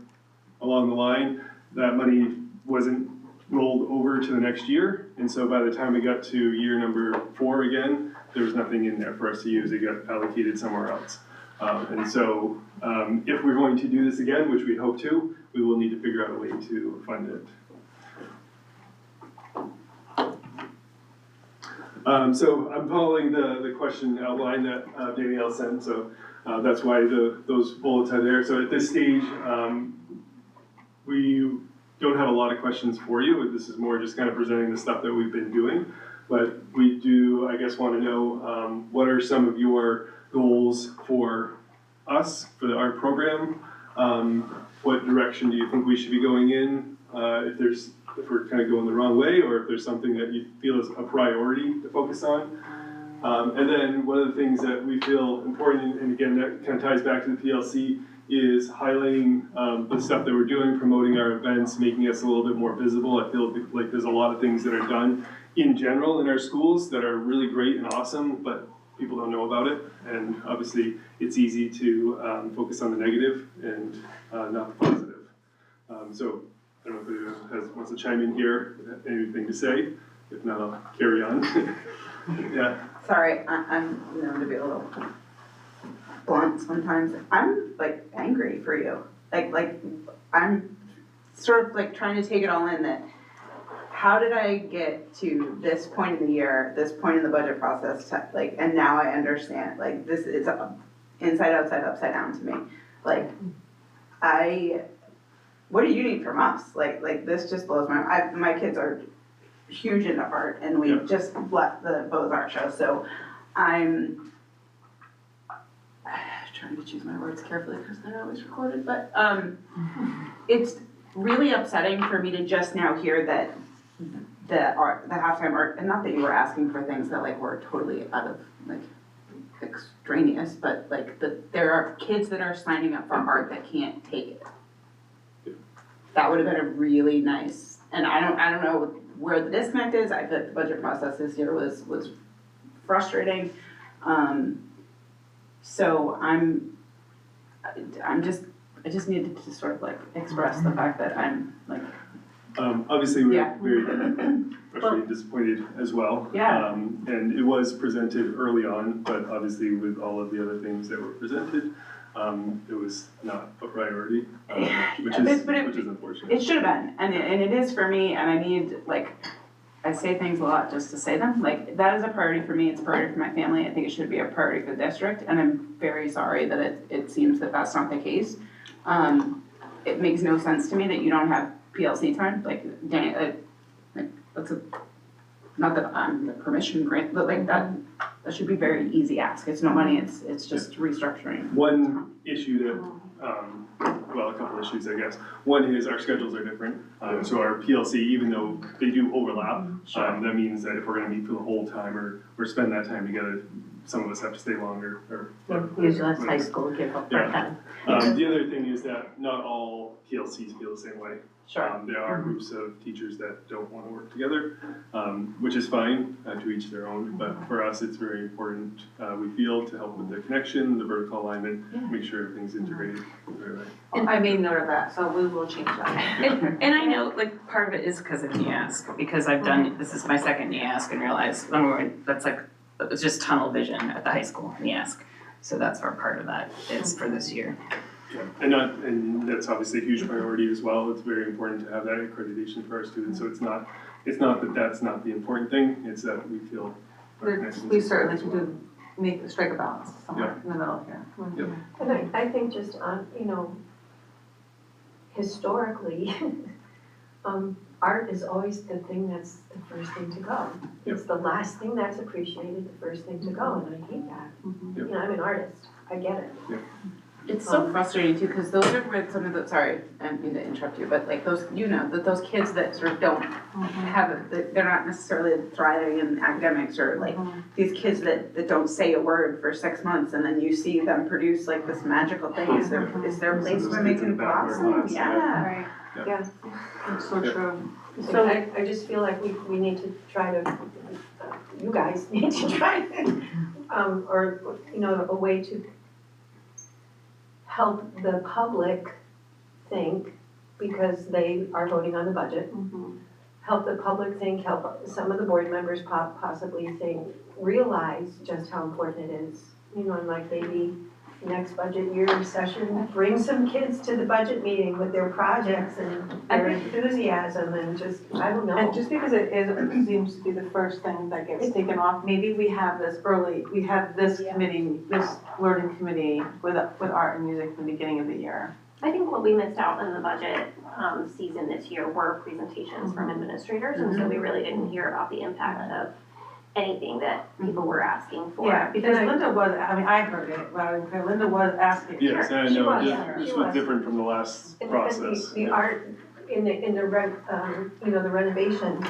along the line, that money wasn't rolled over to the next year, and so by the time we got to year number 4 again, there was nothing in there for us to use. It got allocated somewhere else. And so if we're going to do this again, which we hope to, we will need to figure out a way to fund it. So I'm following the question outline that Danielle sent, so that's why those bullets are there. So at this stage, we don't have a lot of questions for you. This is more just kind of presenting the stuff that we've been doing. But we do, I guess, want to know what are some of your goals for us, for the art program? What direction do you think we should be going in? If we're kind of going the wrong way, or if there's something that you feel is a priority to focus on. And then one of the things that we feel important, and again, that kind of ties back to the PLC, is highlighting the stuff that we're doing, promoting our events, making us a little bit more visible. I feel like there's a lot of things that are done in general in our schools that are really great and awesome, but people don't know about it. And obviously, it's easy to focus on the negative and not the positive. So I don't know if anyone wants to chime in here, anything to say. If not, I'll carry on. Yeah. Sorry, I'm known to be a little blunt sometimes. I'm like angry for you. Like I'm sort of like trying to take it all in that how did I get to this point in the year, this point in the budget process, and now I understand, like this is inside, outside, upside down to me. Like what do you need from us? Like this just blows my kids are huge into art, and we just left the Bose Art Show, so I'm trying to choose my words carefully because they're always recorded, but it's really upsetting for me to just now hear that the halftime art, and not that you were asking for things that like were totally out of like extraneous, but like there are kids that are signing up for art that can't take it. That would have been a really nice, and I don't know where the disconnect is. I feel like the budget process this year was frustrating. So I just needed to sort of like express the fact that I'm like. Obviously, we're Yeah. very frustrated and disappointed as well. Yeah. And it was presented early on, but obviously with all of the other things that were presented, it was not a priority, which is unfortunate. It should have been, and it is for me, and I need, like, I say things a lot just to say them. Like, that is a priority for me, it's a priority for my family, I think it should be a priority for the district, and I'm very sorry that it seems that that's not the case. It makes no sense to me that you don't have PLC time, like, dang it, like, that's not that I'm the permission grant, but like that should be very easy ask. It's no money, it's just restructuring. One issue that, well, a couple issues, I guess. One is our schedules are different. So our PLC, even though they do overlap, that means that if we're gonna meet for the whole time or spend that time together, some of us have to stay longer, or. Usually that's high school, give up part-time. The other thing is that not all PLCs feel the same way. There are groups of teachers that don't want to work together, which is fine, to each their own, but for us, it's very important, we feel, to help with the connection, the vertical alignment, make sure everything's integrated the right way. I made note of that, so we will change that. And I know, like, part of it is because of NEASC, because I've done, this is my second NEASC, and realized, that's like, it's just tunnel vision at the high school, NEASC. So that's our part of that is for this year. Yeah, and that's obviously a huge priority as well. It's very important to have that accreditation for our students. So it's not that that's not the important thing. It's that we feel. We certainly should strike a balance somewhere in the middle here. And I think just on, historically, art is always the thing that's the first thing to go. It's the last thing that's appreciated, the first thing to go, and I hate that. I'm an artist, I get it. It's so frustrating too, because those are with some of the, sorry, I didn't mean to interrupt you, but like those, that those kids that sort of don't have, they're not necessarily thriving in academics, or like these kids that don't say a word for 6 months, and then you see them produce like this magical thing. Is there a place where they can blossom? Yeah. Right. Yeah. That's so true. So I just feel like we need to try to, you guys need to try to, or, a way to help the public think, because they are voting on the budget. Help the public think, help some of the board members possibly think, realize just how important it is. And like maybe next budget year session, bring some kids to the budget meeting with their projects and their enthusiasm, and just, I don't know. And just because it seems to be the first thing that gets taken off, maybe we have this committee, this learning committee with art and music in the beginning of the year. I think what we missed out in the budget season this year were presentations from administrators, and so we really didn't hear about the impact of anything that people were asking for. Yeah, because Linda was, I heard it, but Linda was asking. Yes, I She know, was, this she was was. different from the last process. The art in the the renovation,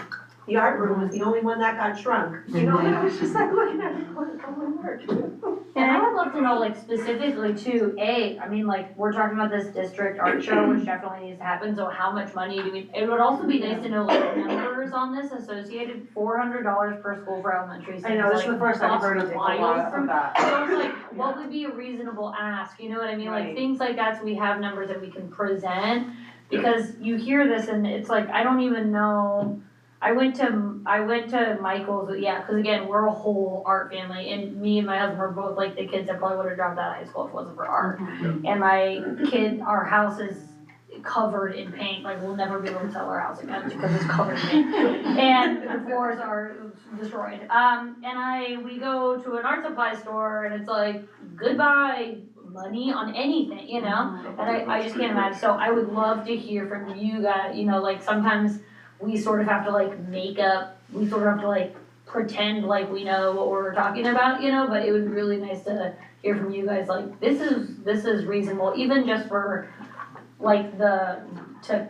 the art room was the only one that got shrunk. And I was just like looking at it, going, oh my word. And I would love to know, like, specifically too, we're talking about this district art show, which definitely needs to happen, so how much money do we, it would also be nice to know, like, numbers on this associated, $400 per school for elementary. I know, this is the first I've heard of a lot of that. So it's like, what would be a reasonable ask, you know what I mean? Like, Right. things like that, so we have numbers that we can present, because you hear this and it's like, I don't even know. I went to Michael's, cause again, we're a whole art family, and me and my husband were both like the kids that probably would have dropped out of high school if it wasn't for art. And our house is covered in paint, like we'll never be able to sell our house again because it's covered in paint. And the floors are destroyed. We go to an art supply store and it's like, goodbye money on anything, and I just can't imagine. So I would love to hear from you guys, like sometimes we sort of have to pretend like we know what we're talking about, but it would be really nice to hear from you guys, like, this is reasonable, even just for, like, to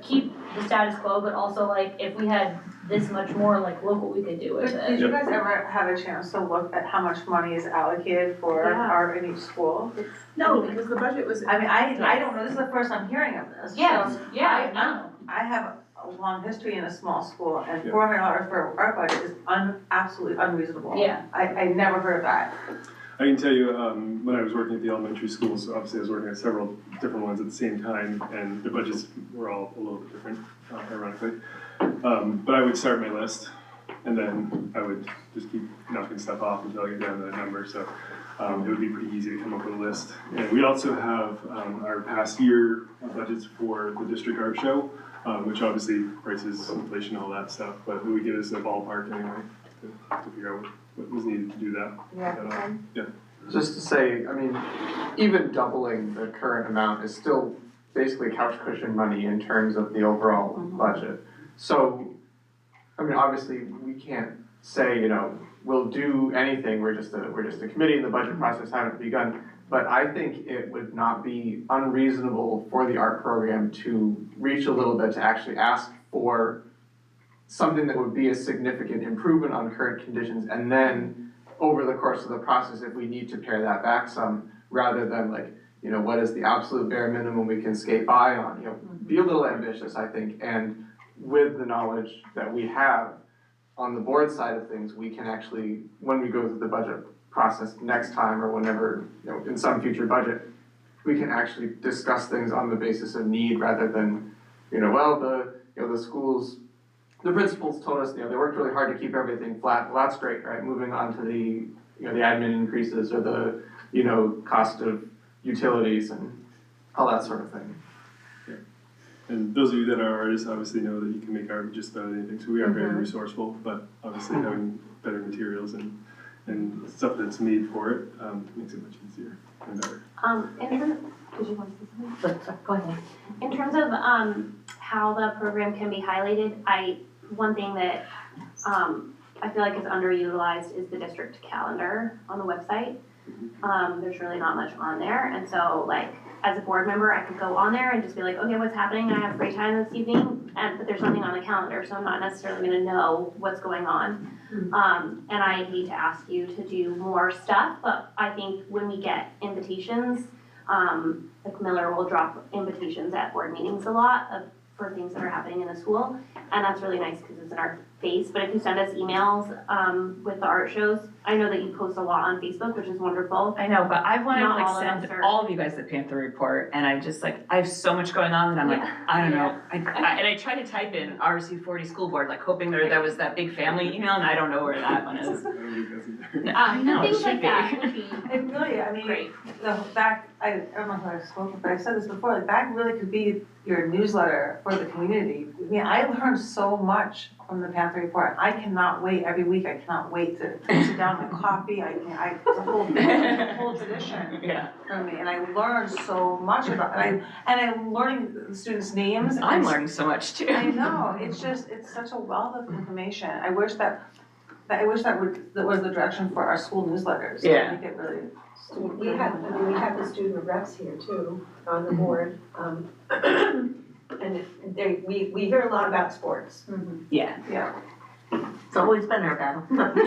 keep the status quo, but also, like, if we had this much more, like, look what we could do with Did it. you guys ever have a chance to look at how much money is allocated for art in each school? No, because the budget was. I don't know, this is the first I'm hearing of this. Yes, So yeah, I have a long history in a small school, and $400 for art budget is absolutely unreasonable. Yeah. I never heard of that. I can tell you, when I was working at the elementary schools, obviously I was working at several different ones at the same time, and the budgets were all a little bit different, ironically. But I would start my list, and then I would just keep knocking stuff off until I get down to that number, so it would be pretty easy to come up with a list. And we also have our past year budgets for the district art show, which obviously prices, inflation, all that stuff, but it would give us a ballpark anyway to figure out what was needed to do that. Yeah. Just to say, even doubling the current amount is still basically couch cushion money in terms of the overall budget. So, obviously we can't say, we'll do anything, we're just a committee and the budget process haven't begun. But I think it would not be unreasonable for the art program to reach a little bit to actually ask for something that would be a significant improvement on current conditions, and then over the course of the process, if we need to pare that back some, rather than like, you know, what is the absolute bare minimum we can skate by on, you know, be a little ambitious, I think, and with the knowledge that we have on the board side of things, we can actually, when we go through the budget process next time or whenever, you know, in some future budget, we can actually discuss things on the basis of need rather than, you know, well, the schools, the principals told us, you know, they worked really hard to keep everything flat. Well, that's great, right? Moving on to the, you know, the admin increases or the, you know, cost of utilities and all that sort of thing. And those of you that are artists obviously know that you can make art just about anything, so we are very resourceful, but obviously having better materials and stuff that's made for it makes it much easier and better. Did you want to say something? Go ahead. In terms of how the program can be highlighted, one thing that I feel like is underutilized is the district calendar on the website. There's really not much on there, and so like as a board member, I could go on there and just be like, okay, what's happening? I have free time this evening, but there's nothing on the calendar, so I'm not necessarily gonna know what's going on. And I hate to ask you to do more stuff, but I think when we get invitations, like Miller will drop invitations at board meetings a lot for things that are happening in the school, and that's really nice because it's in our face. But if you send us emails with the art shows, I know that you post a lot on Facebook, which is wonderful. I know, but I wanted to Not like all of us send are- all of you guys the Panther report, and I just like, I have so much going on that I'm like, I don't know. And I tried to type in RSU 40 school board, like hoping there was that big family email, and I don't know where that one is. I don't think that's either. No, it Things should like be. that would be It really, I mean, great. I don't know if I spoke, but I've said this before, like that really could be your newsletter for the community. I mean, I learned so much from the Panther Report. I cannot wait every week. I cannot wait to sit down with coffee. It's a whole tradition Yeah. for me, and I learned so much about. And I'm learning the students' names. I'm learning so much too. I know. It's such a wealth of information. I wish that was the direction for our school newsletters. Yeah. I think it really. We have the student reps here too, on the board. And we hear a lot about sports. Yeah. It's always been our battle. And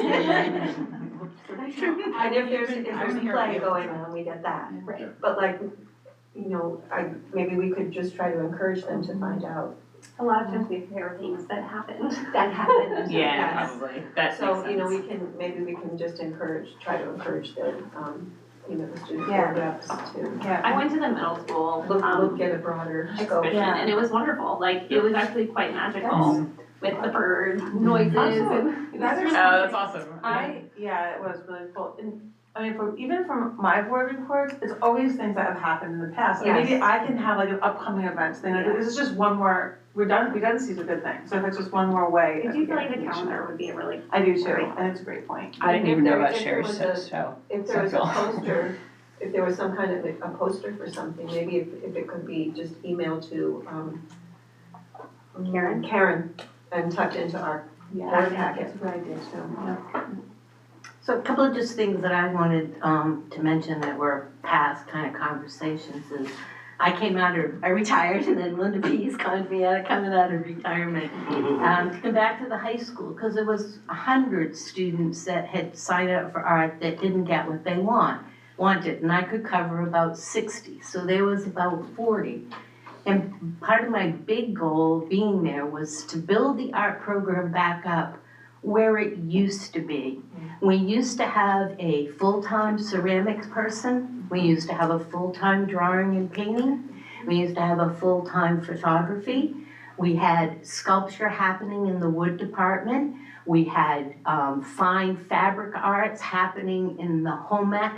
if there's a play going on, we get that. Right. But like, you know, maybe we could just try to encourage them to find out A lot of times we hear things that happened. that happened. Yeah, Yes. probably. That So, makes you know, sense. maybe we can just try to encourage the, you know, the student Yeah. board reps to Yeah. I went to the middle school look at a broader scope. exhibition, and it was wonderful. Like, it was actually quite magical with the bird noises and. That's awesome. It was really cool. And I mean, even from my board reports, it's always things that have happened in the past. And maybe Yes. I can have like an upcoming events thing. Like, this is just one more, redundancy is a good thing. So if it's just one more way. I do feel like the calendar would be a really. I do too, and it's a great point. I didn't even know about If there Sherry's was a- show. If there was a So- poster, if there was some kind of a poster for something, maybe if it could be just emailed to, Karen and tucked into our board packet. That's a good idea too. So a couple of just things that I wanted to mention that were past kind of conversations is I retired and then Linda Pease called me coming out of retirement to come back to the high school because there was 100 students that had signed up for art that didn't get what they wanted, and I could cover about 60, so there was about 40. And part of my big goal being there was to build the art program back up where it used to be. We used to have a full-time ceramics person. We used to have a full-time drawing and painting. We used to have a full-time photography. We had sculpture happening in the wood department. We had fine fabric arts happening in the home ec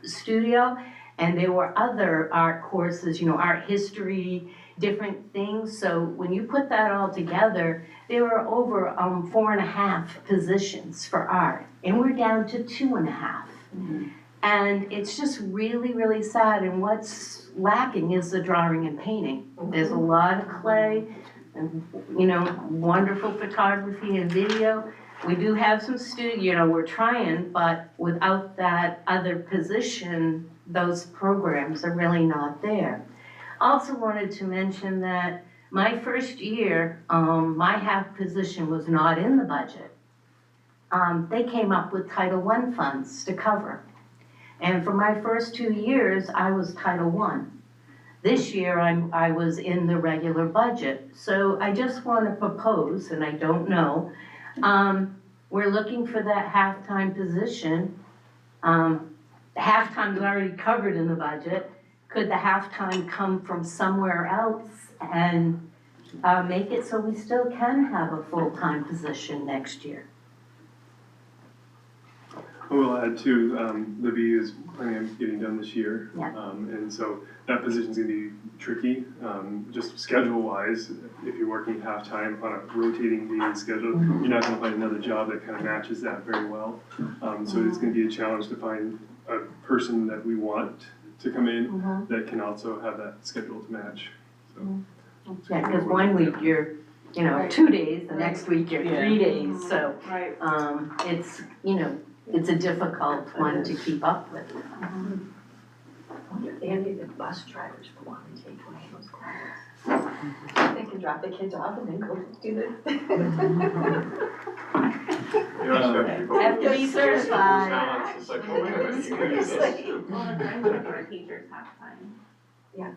studio. And there were other art courses, you know, art history, different things. So when you put that all together, there were over 4.5 positions for art, and we're down to 2.5. And it's just really, really sad. And what's lacking is the drawing and painting. There's a lot of clay, and you know, wonderful photography and video. We do have some we're trying, but without that other position, those programs are really not there. Also wanted to mention that my first year, my half position was not in the budget. they came up with Title I funds to cover. And for my first 2 years, I was Title I. This year, I was in the regular budget. So I just want to propose, and I don't know, we're looking for that halftime position. Halftime's already covered in the budget. Could the halftime come from somewhere else and make it so we still can have a full-time position next year? We'll add to, the VU is planning on getting done this year. Yeah. And so that position's gonna be tricky, just schedule-wise. If you're working half-time on a rotating daily schedule, you're not gonna find another job that kind of matches that very well. So it's gonna be a challenge to find a person that we want to come in that can also have that schedule to match, so. Yeah, because 1 week you're, 2 days, the next week you're 3 days, so, Right. it's, it's a difficult one to keep up with. Andy, the bus drivers will want to take one of those classes. They can drop the kids off and then go do the. Have to be certified. It's like, oh, wait a minute, you can do this. Well, the same with our teachers half time.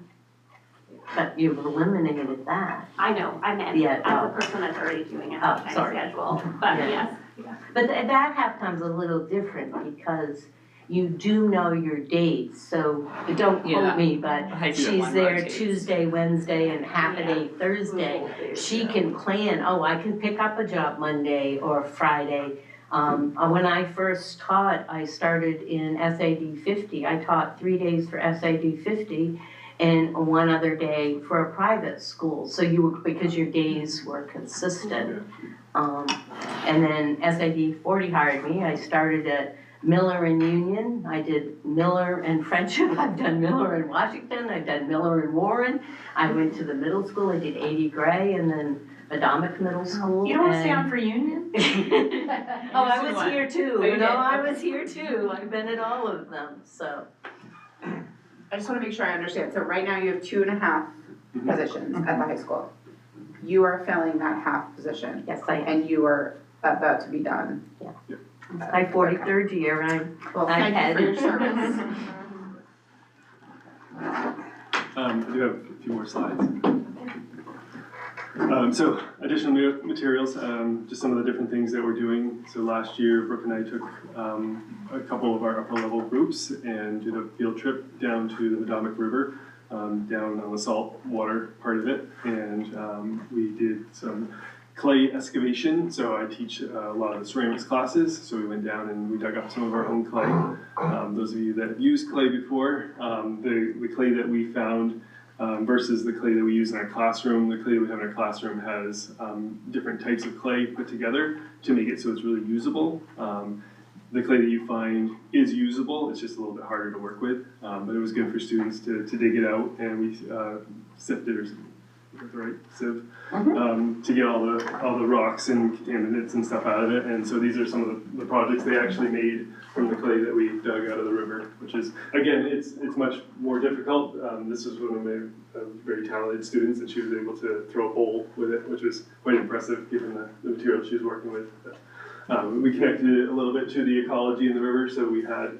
But you've eliminated that. I know, I meant Yeah, as a person that's already doing a Oh, half-time sorry. schedule, but Yeah. yes. But that halftime's a little different because you do know your dates, so don't Yeah. quote me, but High school she's one there rotates. Tuesday, Wednesday, and half a day Thursday. She can plan, I can pick up a job Monday or Friday. When I first taught, I started in SAD 50. I taught 3 days for SAD 50 and 1 other day for a private school. So because your days were consistent. And then SAD 40 hired me. I started at Miller and Union. I did Miller and Friendship. I've done Miller and Washington. I've done Miller and Warren. I went to the middle school. I did 80 Gray and then Atomic Middle School. You don't want to stay on for union? Oh, I was here too. Oh, you did? I was here too. I've been at all of them, so. I just wanna make sure I understand, so right now you have 2.5 positions at the high school. You are filling that half position, Yes, I am. and you are about to be done. My 43rd year, Well, I've thank you for your had- service. I do have a few more slides. So additional new materials, just some of the different things that we're doing. So last year, Brooke and I took a couple of our upper level groups and did a field trip down to the Madomic River, down on the salt water part of it. And we did some clay excavation. So I teach a lot of the ceramics classes. So we went down and we dug up some of our own clay. Those of you that have used clay before, the clay that we found versus the clay that we use in our classroom. The clay that we have in our classroom has different types of clay put together to make it so it's really usable. The clay that you find is usable, it's just a little bit harder to work with, but it was good for students to dig it out, and we sifted, or is that the right sieve? To get all the rocks and contaminants and stuff out of it. And so these are some of the projects they actually made from the clay that we dug out of the river, which is, again, it's much more difficult. This is one of my very talented students, and she was able to throw a bowl with it, which was quite impressive given the material she was working with. We connected it a little bit to the ecology in the river, so we had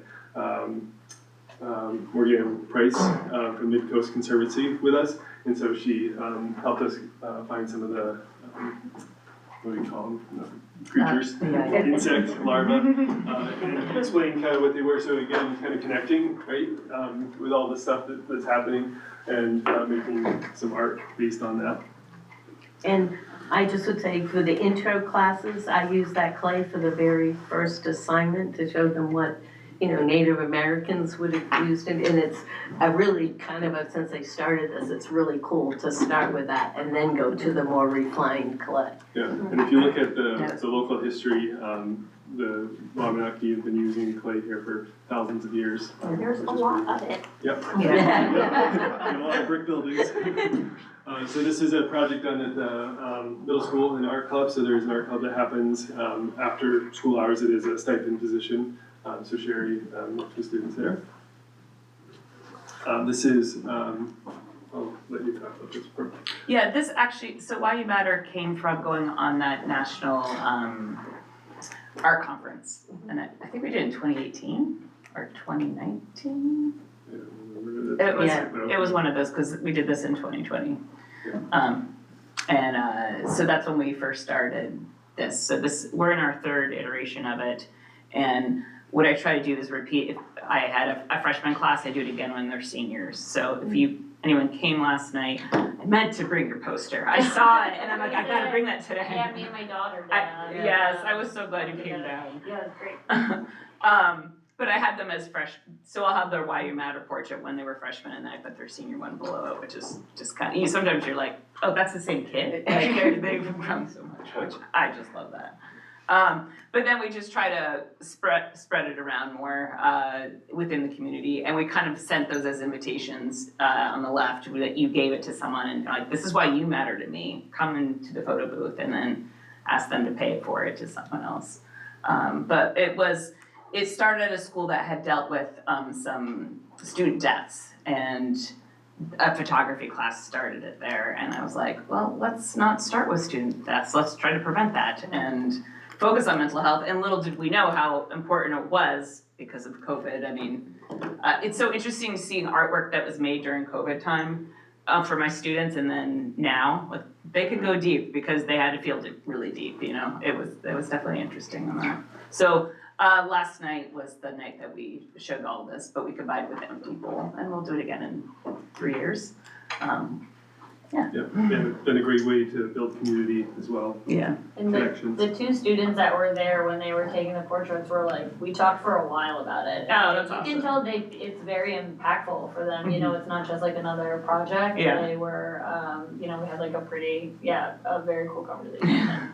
Morgan Price from Mid-Coast Conservancy with us, and so she helped us find some of the, what do we call them, creatures, insects, larvae, and explain kind of what they were. So again, kind of connecting, right, with all the stuff that's happening, and making some art based on that. And I just would say for the intro classes, I use that clay for the very first assignment to show them what, Native Americans would have used it. And it's a really kind of since they started this, it's really cool to start with that and then go to the more refined clay. Yeah, and if you look at the local history, the Wabanaki have been using clay here for thousands of years. There's a lot of it. Yep. Yeah. A lot of brick buildings. So this is a project done at the middle school in art club. So there's an art club that happens after school hours. It is a stipend position. So Sherry works with students there. This is, I'll let you talk about this. Yeah, this actually, so Why You Matter came from going on that national art conference. And I think we did it in 2018 or 2019. It was one of those, because we did this in 2020. So that's when we first started this. So we're in our third iteration of it. And what I try to do is repeat, if I had a freshman class, I do it again when they're seniors. So if anyone came last night, I meant to bring your poster. I saw it and I'm like, I gotta bring that today. Yeah, me and my daughter did. Yes, I was so glad you came down. Yeah, it was great. But I had them as so I'll have their Why You Matter portrait when they were freshmen, and then I put their senior one below it, which is just kind of, sometimes you're like, oh, that's the same kid. Like, they've grown so much, which I just love that. But then we just try to spread it around more within the community, and we kind of sent those as invitations on the left, that you gave it to someone, and like, this is why you matter to me. Come into the photo booth, and then ask them to pay for it to someone else. But it started at a school that had dealt with some student deaths, and a photography class started it there, and I was like, well, let's not start with student deaths, let's try to prevent that and focus on mental health. And little did we know how important it was because of COVID. I mean, it's so interesting seeing artwork that was made during COVID time for my students, and then now, like, they could go deep because they had to feel really deep, you know? It was definitely interesting on that. So last night was the night that we showed all this, but we combined with Young People, and we'll do it again in 3 years. Yeah, it's been a great way to build community as well. Yeah. And the two students that were there when they were taking the portraits were like, we talked for a while about it. Oh, that's You can tell it's very impactful for them, you know, it's not just like another project. Yeah. They were, you know, we had like a very cool conversation.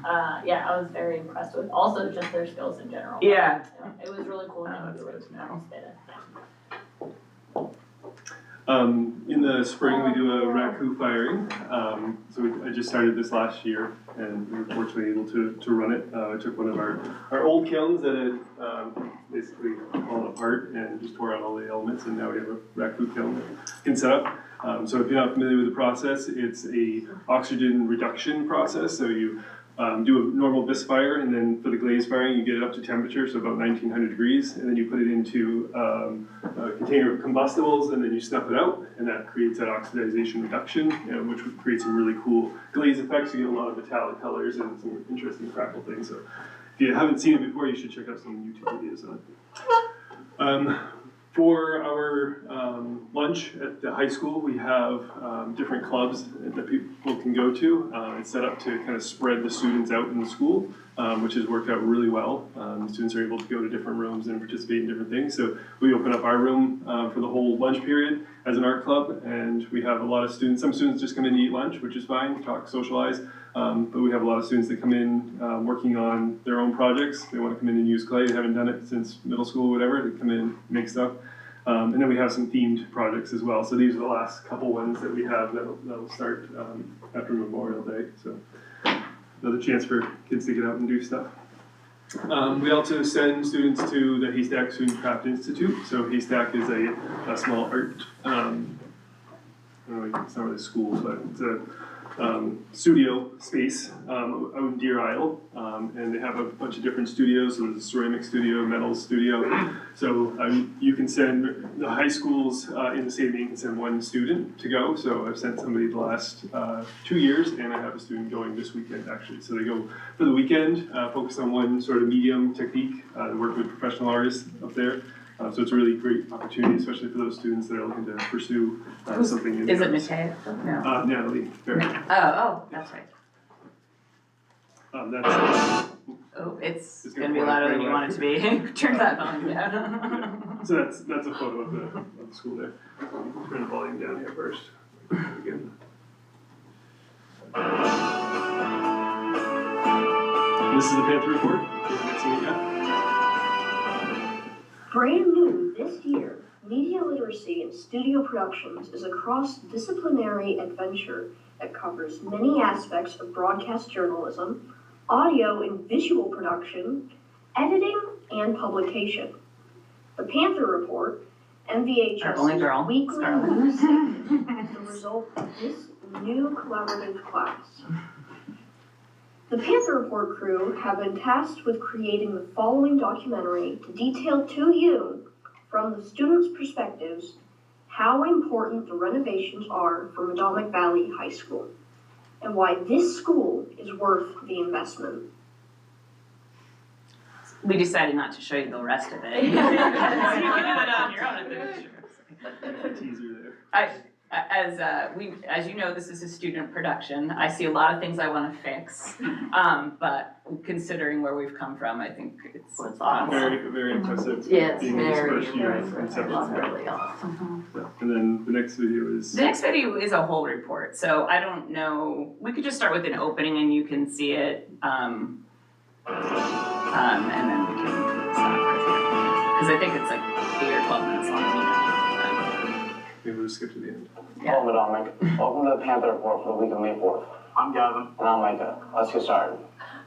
I was very impressed with also just their skills in general. Yeah. It was really cool. That's good to know. In the spring, we do a raccoon firing. I just started this last year, and we were fortunately able to run it. I took one of our old kilns that had basically fallen apart and just tore out all the elements, and now we have a raccoon kiln that can set up. So if you're not familiar with the process, it's a oxygen reduction process. So you do a normal vis fire, and then for the glaze firing, you get it up to temperature, so about 1900 degrees, and then you put it into a container of combustibles, and then you snuff it out, and that creates that oxidization reduction, which creates some really cool glaze effects. You get a lot of metallic colors and some interesting crackle things. So if you haven't seen it before, you should check out some YouTube videos on it. For our lunch at the high school, we have different clubs that people can go to. It's set up to kind of spread the students out in the school, which has worked out really well. The students are able to go to different rooms and participate in different things. So we open up our room for the whole lunch period as an art club, and we have a lot of students. Some students just come in to eat lunch, which is fine, talk, socialize. But we have a lot of students that come in working on their own projects. They want to come in and use clay. They haven't done it since middle school or whatever. They come in, make stuff. And then we have some themed projects as well. So these are the last couple ones that we have that'll start after Memorial Day. So another chance for kids to get out and do stuff. We also send students to the Haystack Student Craft Institute. So Haystack is a small art, I don't know, it's not really a school, but it's a studio space out in Deer Isle, and they have a bunch of different studios. So there's a ceramic studio, metal studio. So you can send the high schools in the state of Maine can send one student to go. So I've sent somebody the last 2 years, and I have a student going this weekend actually. So they go for the weekend, focus on one sort of medium technique. They work with professional artists up there. So it's a really great opportunity, especially for those students that are looking to pursue something in the Is it arts. Mateo? No. Natalie. Barry. Oh, that's right. That's It's gonna be louder than you want it to be. Turn that volume down. So that's a photo of the school there. Turn the volume down here first. Again. This is the Panther Report. You haven't seen it yet. Brand new this year, Media Literacy in Studio Productions is a cross-disciplinary adventure that covers many aspects of broadcast journalism, audio and visual production, editing, and publication. The Panther Report, Our only MVHS's girl, weekly Scarlett. news segment, is the result of this new collaborative class. The Panther Report crew have been tasked with creating the following documentary to detail to you, from the students' perspectives, how important the renovations are for Madomic Valley High School, and why this school is worth the investment. We decided not to show you the rest of it. You can do that on your own at the Teaser there. as you know, this is a student production. I see a lot of things I want to fix, but considering where we've come from, I think it's awesome. Very, very impressive. Yeah, it's being this very, first year very of impressive, conception. really awesome. Yeah. And then the next video is. The next video is a whole report, so I don't know, we could just start with an opening and you can see it, and then we can stop. Because I think it's like 8 or 12 minutes long. Maybe we'll skip to the end. Yeah. Hello, Madomic. Welcome to the Panther Report for the week of May 4th. I'm Gavin. And I'm Micah. Let's get started.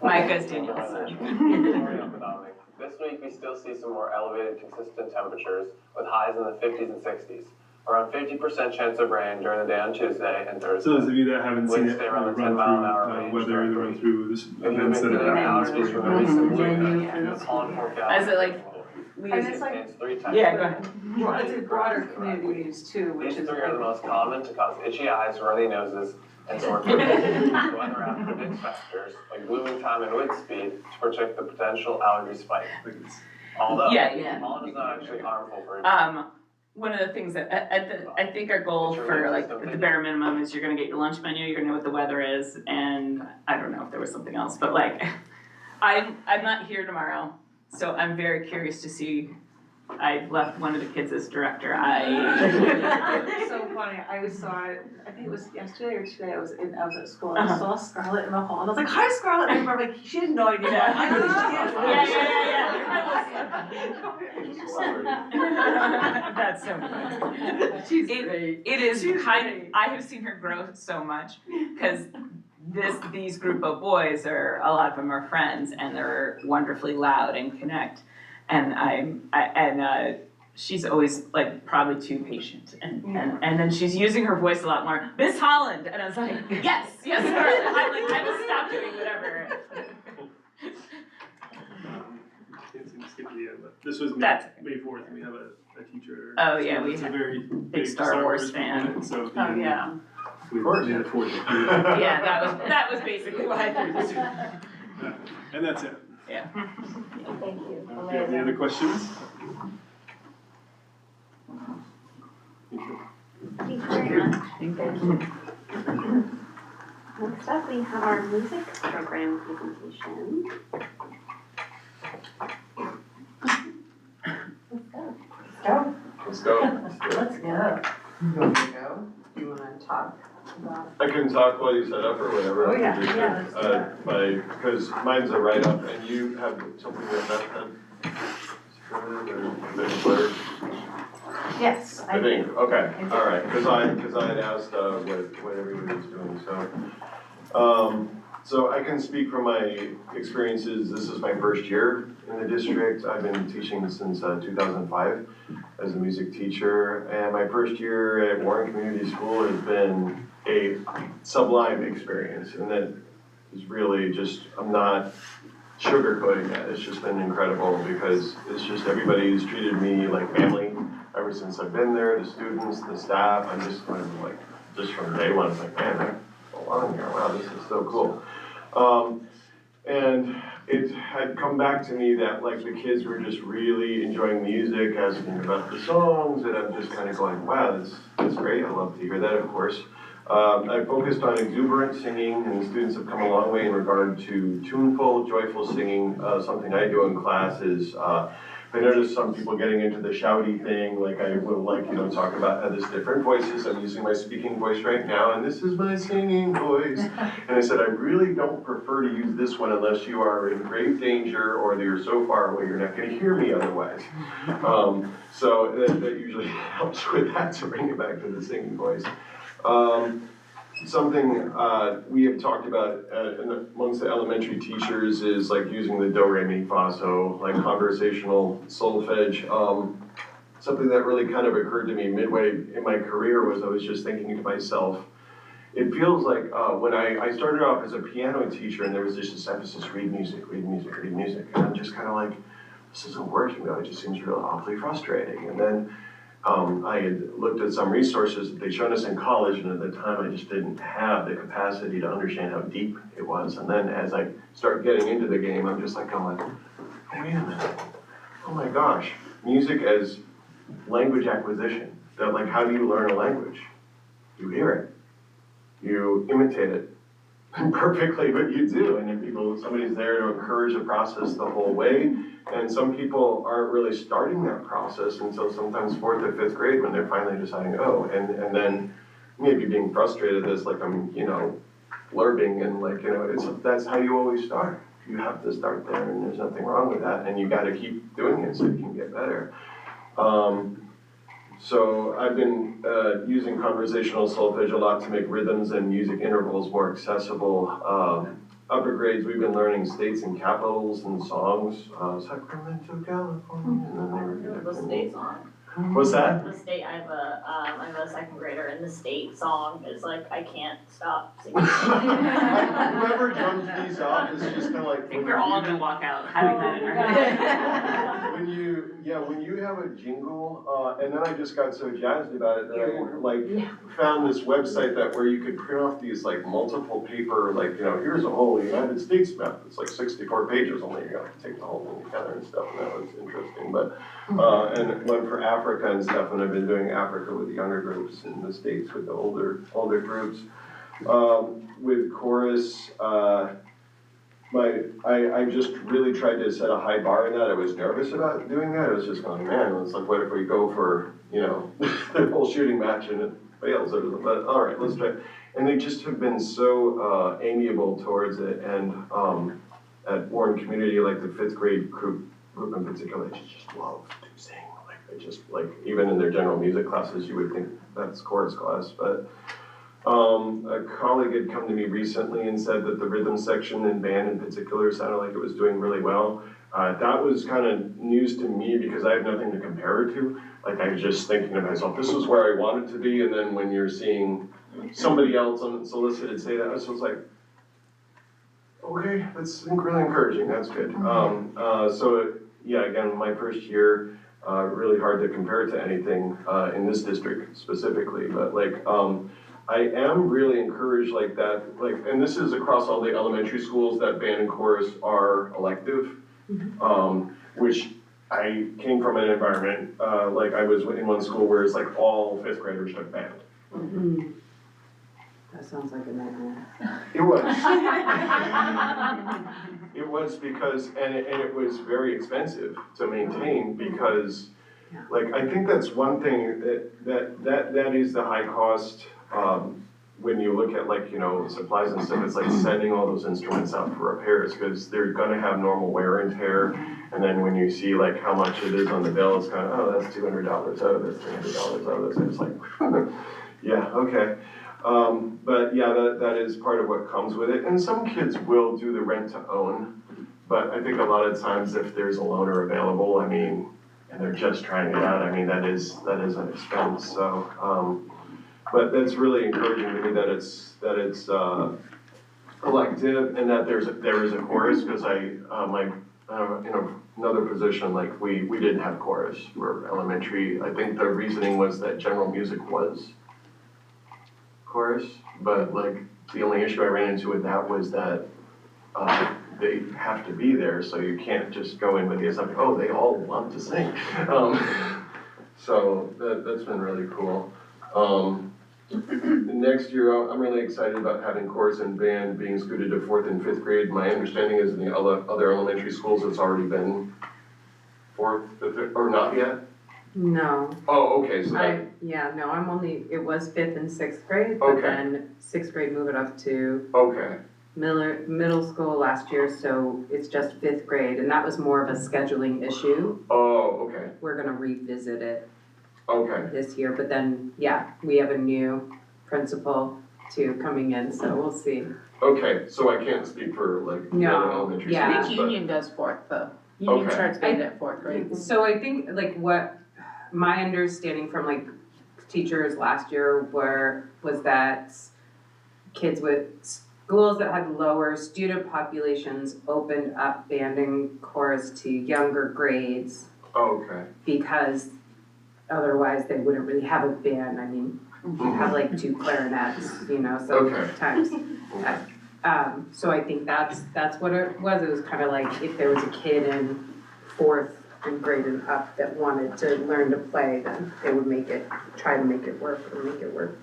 Micah's Daniel's son. This week we still see some more elevated consistent temperatures with highs in the 50s and 60s. Around 50% chance of rain during the day on Tuesday and Thursday. So those of you that haven't seen Winds it, stay around the run 10 mile an hour through range weather, during the the run week. through this If you've been events that keeping have an happened allergies this from the spring. recent blue Yeah. the pollen forecast. Is it like, we And use it's it? like, Contains 3 types. Yeah, go ahead. it's a broader community news too, which These is 3 are the good. most common to cause itchy eyes, runny noses, and sore throats. The weather app predicts factors like blooming time and wind speed to protect the potential allergy spike. Like it's- Although, Yeah. pollen is not actually harmful for you. One of the things that, I think our goal for like the bare minimum is you're gonna get your lunch menu, you're gonna know what the weather is, and I don't know if there was something else, but like, I'm not here tomorrow, so I'm very curious to see. I've left one of the kids as director. It's so funny, I saw it, I think it was yesterday or today, I was at school, and I saw Scarlett in the hall, and I was like, hi Scarlett, and I remember, like, she had no idea, I know who she is. That's so funny. She's great. It is She's kind of, great. I have seen her grow so much, because these group of boys a lot of them are friends, and they're wonderfully loud and connect. And she's always like probably too patient, and then she's using her voice a lot more. Miss Holland, and I was like, yes, Scarlett. I will stop doing whatever. Can't seem to skip to the end, but this was May That's- 4th, and we have a teacher. Oh, yeah, we It's a had very big Star Wars fan. proponent, so at the Oh, end, yeah. we did it for you. Yeah, that was basically why I threw this in. Yeah, and that's it. Yeah. Thank you. Okay, any other questions? Thank you. Thank you very much. Next up, we have our music program presentation. Let's go. Let's go. Let's go. You want to go? You wanna talk about? I can talk while you set up or whatever. Oh, yeah, yeah, let's do that. Because mine's a write-up and you have something with that then? Or Yes, I think, okay, all right, because I had asked what everybody was doing, so I can speak from my experiences. This is my first year in the district. I've been teaching since 2005 as a music teacher, and my first year at Warren Community School has been a sublime experience, and that is really just, I'm not sugarcoating that. It's just been incredible because it's just everybody's treated me like family ever since I've been there, the students, the staff. I'm just kind of like, just from day one, it's like, man, I belong here. Wow, this is so cool. And it had come back to me that like the kids were just really enjoying music, asking about the songs, and I'm just kind of going, wow, that's great. I love to hear that, of course. I focused on exuberant singing, and the students have come a long way in regard to tuneful, joyful singing. Something I do in class is, I noticed some people getting into the shouty thing, like I would like, talk about this different voices. I'm using my speaking voice right now, and this is my singing voice. And I said, I really don't prefer to use this one unless you are in grave danger or you're so far away you're not gonna hear me otherwise. So that usually helps with that, to bring it back to the singing voice. Something we have talked about amongst the elementary teachers is like using the do, re, mi, fa, so like conversational solfege. Something that really kind of occurred to me midway in my career was I was just thinking to myself, it feels like, when I started off as a piano teacher and there was just this emphasis, read music, read music, read music. And I'm just kind of like, this isn't working though, it just seems really awfully frustrating. And then I had looked at some resources that they'd shown us in college, and at the time I just didn't have the capacity to understand how deep it was. And then as I start getting into the game, I'm just like going, wait a minute, oh my gosh, music as language acquisition. That like, how do you learn a language? You hear it, you imitate it perfectly, but you do. And if somebody's there to encourage the process the whole way. And some people aren't really starting that process until sometimes 4th or 5th grade when they're finally deciding, oh, and then maybe being frustrated as like I'm, blurbing and like, that's how you always start. You have to start there and there's nothing wrong with that. And you gotta keep doing it so you can get better. So I've been using conversational solfege a lot to make rhythms and music intervals more accessible. Upper grades, we've been learning states and capitals and songs, Sacramento, California, and then they were The state song. What's that? The state, I have a second grader, and the state song is like, I can't stop singing. Whoever drums these up is just kind of like. I think we're all gonna walk out having that in our head. When you have a jingle, and then I just got so jazzed about it that I found this website where you could print off these like multiple paper, here's a whole United States map, it's like 64 pages, only you gotta take the whole thing together and stuff, and that was interesting, but, and one for Africa and stuff, and I've been doing Africa with the younger groups and the States with the older groups. With chorus, I just really tried to set a high bar in that. I was nervous about doing that. I was just going, man, it's like, what if we go for, the whole shooting match and it fails? But all right, let's try. And they just have been so amiable towards it. And at Warren Community, like the 5th grade group in particular, they just love to sing. Even in their general music classes, you would think that's chorus class, but a colleague had come to me recently and said that the rhythm section in band in particular sounded like it was doing really well. That was kind of news to me because I have nothing to compare it to. Like I was just thinking to myself, this is where I wanted to be, and then when you're seeing somebody else unsolicited say that, I was like, okay, that's really encouraging, that's good. Again, my first year, really hard to compare it to anything in this district specifically, but I am really encouraged and this is across all the elementary schools that band and chorus are elective, which I came from an environment, I was in one school where it's like all 5th graders took band. Mm-hmm. That sounds like a nightmare. It was. It was because, and it was very expensive to maintain because, I think that's one thing that is the high cost, when you look at supplies and stuff, it's like sending all those instruments out for repairs because they're gonna have normal wear and tear. And then when you see how much it is on the bill, it's kind of, oh, that's $200 out of this, $300 out of this. And it's like, yeah, okay. But yeah, that is part of what comes with it. And some kids will do the rent to own, but I think a lot of times if there's a loaner available, and they're just trying it out, that is an expense. So, but that's really encouraging to me that it's elective and that there is a chorus because in another position, we didn't have chorus for elementary. I think the reasoning was that general music was chorus, but the only issue I ran into with that was that they have to be there, so you can't just go in with the assumption, oh, they all want to sing. So that's been really cool. Next year, I'm really excited about having chorus and band being scooted to 4th and 5th grade. My understanding is in the other elementary schools, it's already been 4th, 5th, or not yet? No. Oh, okay, so it was 5th and 6th grade, but then 6th grade moved it up to middle school last year, so it's just 5th grade, and that was more of a scheduling issue. Oh, okay. We're gonna revisit it Okay. this year, but then, we have a new principal too coming in, so we'll see. Okay, so I can't speak for the other elementary schools, I think Union does 4th though. Union starts band at 4th grade. So I think what my understanding from teachers last year was that kids with schools that had lower student populations opened up band and chorus to younger grades Okay. because otherwise they wouldn't really have a band. I mean, you have like 2 clarinets, you know, sometimes. So I think that's what it was. It was kind of like if there was a kid in 4th grade and up that wanted to learn to play, then they would try to make it work or make it work.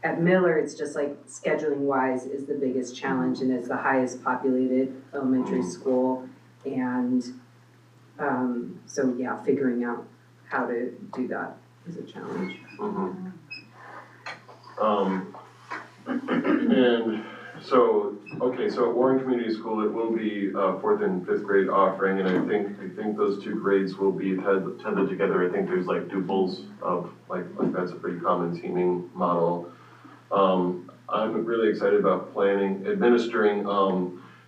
At Miller, it's just like scheduling wise is the biggest challenge, and it's the highest populated elementary school. And so yeah, figuring out how to do that is a challenge. And so, okay, so at Warren Community School, it will be 4th and 5th grade offering, and I think those 2 grades will be tethered together. I think there's like duples of like that's a pretty common teaming model. I'm really excited about administering.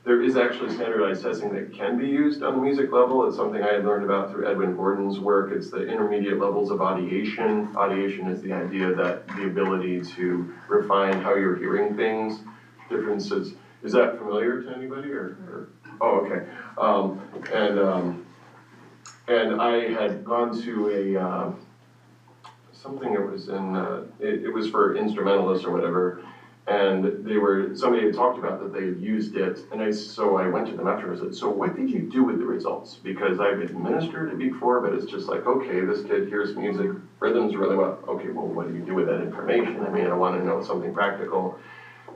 There is actually standardized testing that can be used on the music level. It's something I had learned about through Edwin Gordon's work. It's the intermediate levels of audiation. Audiation is the idea that the ability to refine how you're hearing things, differences. Is that familiar to anybody or? Oh, okay. And I had gone to something that was it was for instrumentalists or whatever. And somebody had talked about that they had used it, and so I went to them afterwards and said, so what did you do with the results? Because I've administered it before, but it's just like, okay, this kid hears music, rhythms really well. Okay, well, what do you do with that information? I mean, I want to know something practical.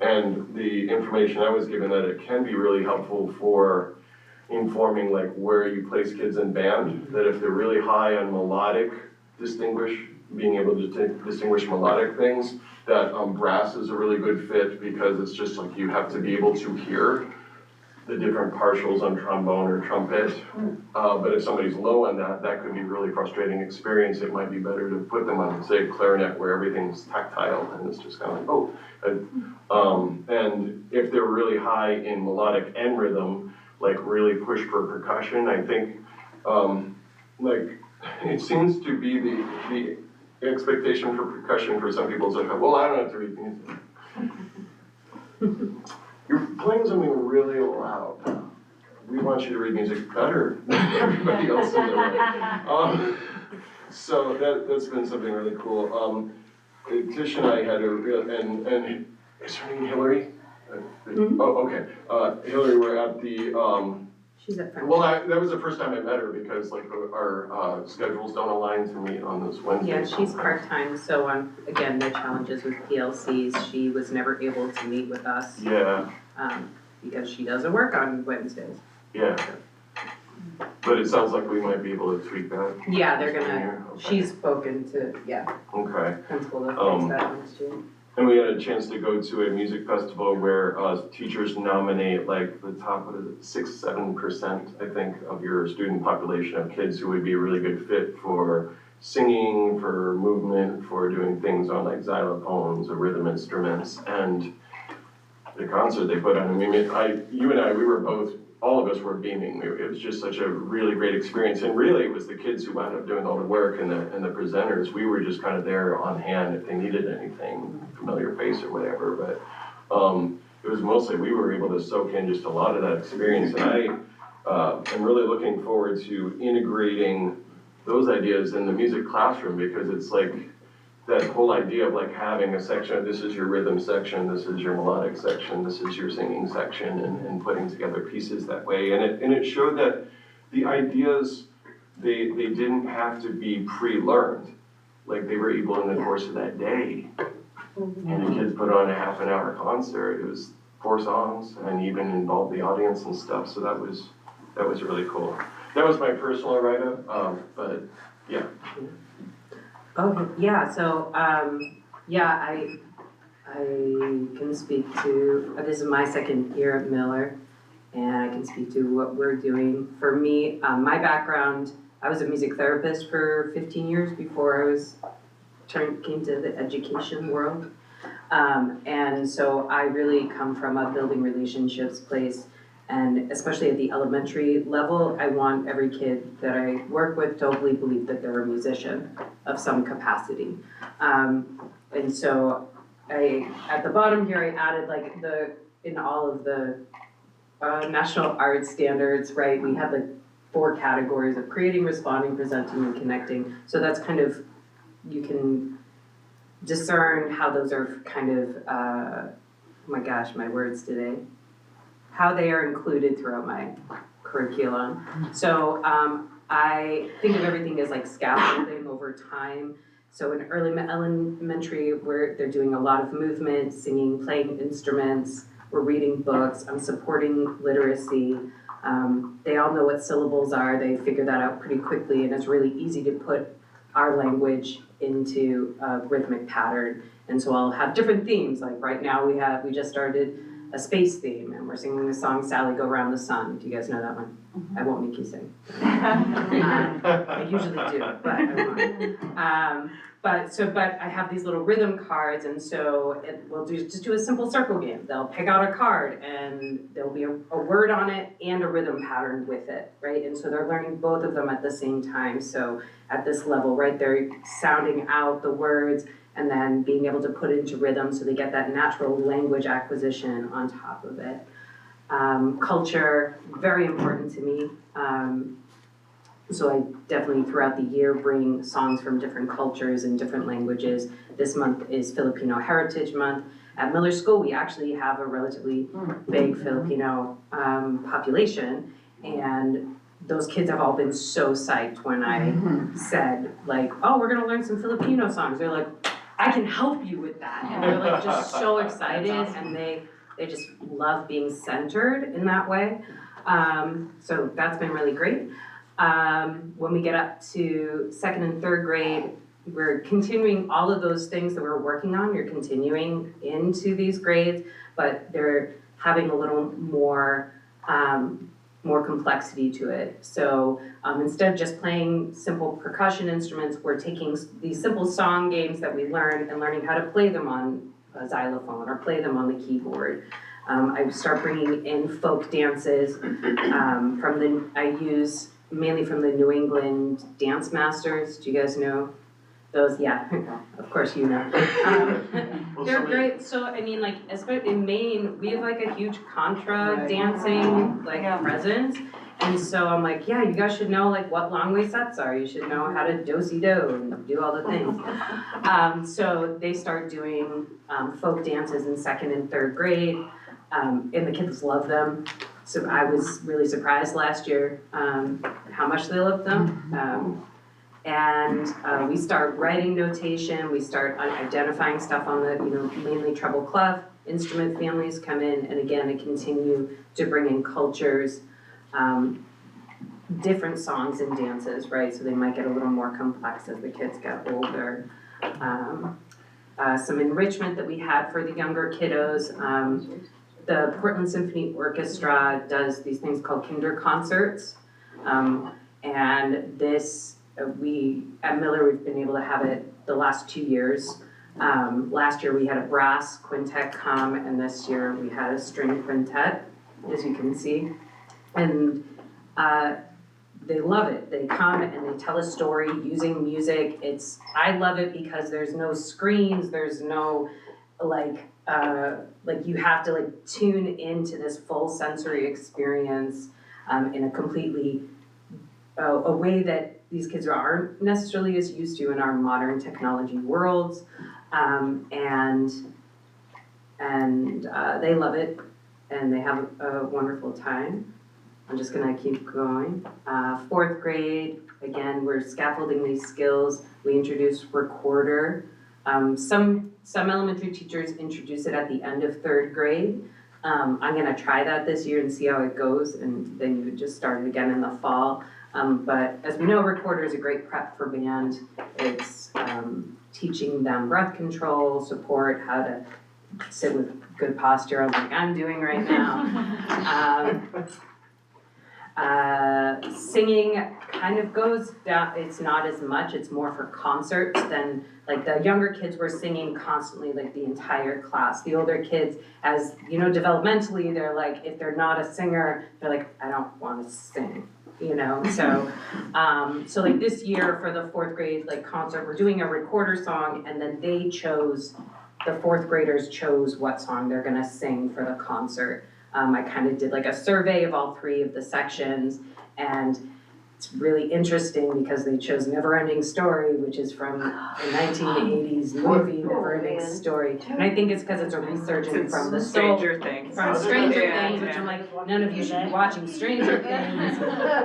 And the information I was given that it can be really helpful for informing like where you place kids in band, that if they're really high on melodic, being able to distinguish melodic things, that brass is a really good fit because it's just like you have to be able to hear the different partials on trombone or trumpet. But if somebody's low on that, that could be a really frustrating experience. It might be better to put them on, say, clarinet where everything's tactile and it's just kind of like, and if they're really high in melodic and rhythm, like really push for percussion, I think, like, it seems to be the expectation for percussion for some people is like, well, I don't have to read music. You're playing something really loud. We want you to read music better than everybody else in the room. So that's been something really cool. Tish and I had and is her name Hillary? Oh, okay. Hillary, we're at the She's at French. well, that was the first time I met her because like our schedules don't align to meet on this Wednesday. Yeah, she's part-time, so again, the challenges with PLCs, she was never able to meet with us. Yeah. Because she doesn't work on Wednesdays. Yeah. But it sounds like we might be able to tweak that. Yeah, they're gonna, Okay. she's spoken to, Okay. principal to fix that next year. And we had a chance to go to a music festival where teachers nominate like the top, 6-7%, I think, of your student population of kids who would be a really good fit for singing, for movement, for doing things on like xylophones or rhythm instruments. And the concert they put on, I mean, you and I, we were both, all of us were beaming. It was just such a really great experience. And really, it was the kids who wound up doing all the work and the presenters. We were just kind of there on hand if they needed anything, familiar face or whatever. But it was mostly, we were able to soak in just a lot of that experience. And I am really looking forward to integrating those ideas in the music classroom because it's like, that whole idea of like having a section, this is your rhythm section, this is your melodic section, this is your singing section, and putting together pieces that way. And it showed that the ideas, they didn't have to be pre-learned. Like they were able in the course of that day. And the kids put on a half-an-hour concert. It was 4 songs and even involved the audience and stuff. So that was really cool. That was my personal write-up, but yeah. Okay, yeah, so, I can speak to, this is my second year at Miller, and I can speak to what we're doing. For me, my background, I was a music therapist for 15 years before I came to the education world. And so I really come from a building relationships place. And especially at the elementary level, I want every kid that I work with to hopefully believe that they're a musician of some capacity. And so at the bottom here, I added like in all of the national art standards, right, we have like 4 categories of creating, responding, presenting, and connecting. So that's kind of, you can discern how those are kind of, oh my gosh, my words today, how they are included throughout my curriculum. So I think of everything as like scaffolding over time. So in early elementary, where they're doing a lot of movement, singing, playing instruments, we're reading books, I'm supporting literacy. They all know what syllables are, they figure that out pretty quickly, and it's really easy to put our language into a rhythmic pattern. And so I'll have different themes, like right now we just started a space theme, and we're singing the song Sally Go Round the Sun. Do you guys know that one? I won't make you sing. I usually do, but I won't. But I have these little rhythm cards, and so we'll just do a simple circle game. They'll pick out a card, and there'll be a word on it and a rhythm pattern with it, right? And so they're learning both of them at the same time. So at this level, right, they're sounding out the words and then being able to put it into rhythm so they get that natural language acquisition on top of it. Culture, very important to me. So I definitely throughout the year bring songs from different cultures and different languages. This month is Filipino Heritage Month. At Miller School, we actually have a relatively big Filipino population, and those kids have all been so psyched when I said, like, oh, we're gonna learn some Filipino songs. They're like, I can help you with that. And they're like just so excited, and they just love being centered in that way. So that's been really great. When we get up to 2nd and 3rd grade, we're continuing all of those things that we're working on. You're continuing into these grades, but they're having a little more complexity to it. So instead of just playing simple percussion instruments, we're taking these simple song games that we learn and learning how to play them on a xylophone or play them on the keyboard. I start bringing in folk dances I use mainly from the New England Dance Masters. Do you guys know those? Yeah, of course you know. They're great. So I mean, like, especially in Maine, we have like a huge contra dancing presence. And so I'm like, yeah, you guys should know like what long way sets are. You should know how to do-si-do and do all the things. So they start doing folk dances in 2nd and 3rd grade, and the kids love them. So I was really surprised last year how much they loved them. And we start writing notation, we start identifying stuff on the, mainly treble clef, instrument families come in, and again, I continue to bring in cultures, different songs and dances, right? So they might get a little more complex as the kids get older. Some enrichment that we had for the younger kiddos. The Portland Symphony Orchestra does these things called kinder concerts. And this, at Miller, we've been able to have it the last 2 years. Last year we had a brass quintet come, and this year we had a string quintet, as you can see. And they love it. They come and they tell a story using music. I love it because there's no screens, there's no like you have to like tune into this full sensory experience in a completely a way that these kids aren't necessarily as used to in our modern technology worlds, and they love it and they have a wonderful time. I'm just gonna keep going. 4th grade, again, we're scaffolding these skills. We introduce recorder. Some elementary teachers introduce it at the end of 3rd grade. I'm gonna try that this year and see how it goes, and then you would just start it again in the fall. But as we know, recorder is a great prep for band. It's teaching them breath control, support, how to sit with good posture, like I'm doing right now. Singing kind of goes down, it's not as much, it's more for concerts than, like the younger kids were singing constantly, like the entire class. The older kids, as you know, developmentally, they're like, if they're not a singer, they're like, I don't want to sing, So, so like this year for the 4th grade like concert, we're doing a recorder song, and then they chose the fourth graders chose what song they're gonna sing for the concert. I kind of did like a survey of all three of the sections, and it's really interesting because they chose Never Ending Story, which is from the 1980s movie Never Ending Story. And I think it's because it's a resurgence from the Stranger Things. From Stranger Yeah, Things, which I'm like, none of you should be watching Stranger Things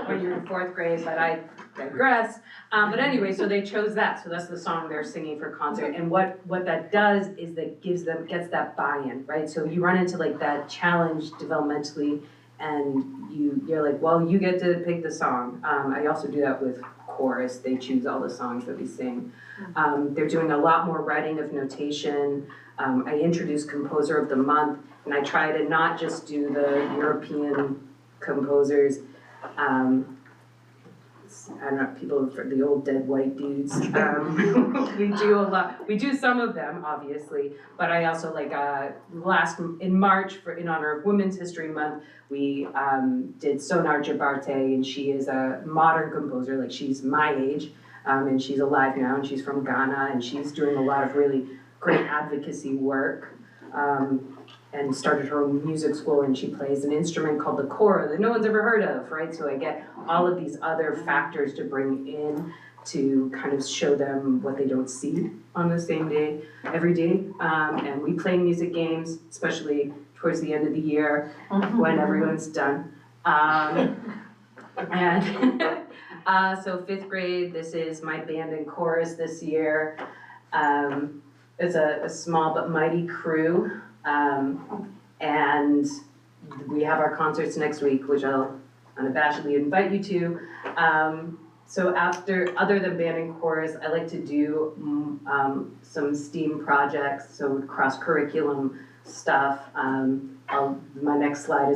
when you're in fourth grade, but I digress. But anyway, so they chose that, so that's the song they're singing for concert. And what that does is that gets that buy-in, right? So you run into like that challenge developmentally, and you're like, well, you get to pick the song. I also do that with chorus, they choose all the songs that we sing. They're doing a lot more writing of notation. I introduced Composer of the Month, and I try to not just do the European composers. I don't know, people for the old dead white dudes. We do some of them, obviously, but I also like, in March, in honor of Women's History Month, we did Sonar Jabarte, and she is a modern composer, like she's my age, and she's alive now, and she's from Ghana, and she's doing a lot of really great advocacy work. And started her own music school, and she plays an instrument called the kora that no one's ever heard of, right? So I get all of these other factors to bring in to kind of show them what they don't see on the same day, every day. And we play music games, especially towards the end of the year when everyone's done. So fifth grade, this is my band and chorus this year. It's a small but mighty crew. And we have our concerts next week, which I'll unabashedly invite you to. So other than band and chorus, I like to do some STEAM projects, so cross-curriculum stuff. My next slide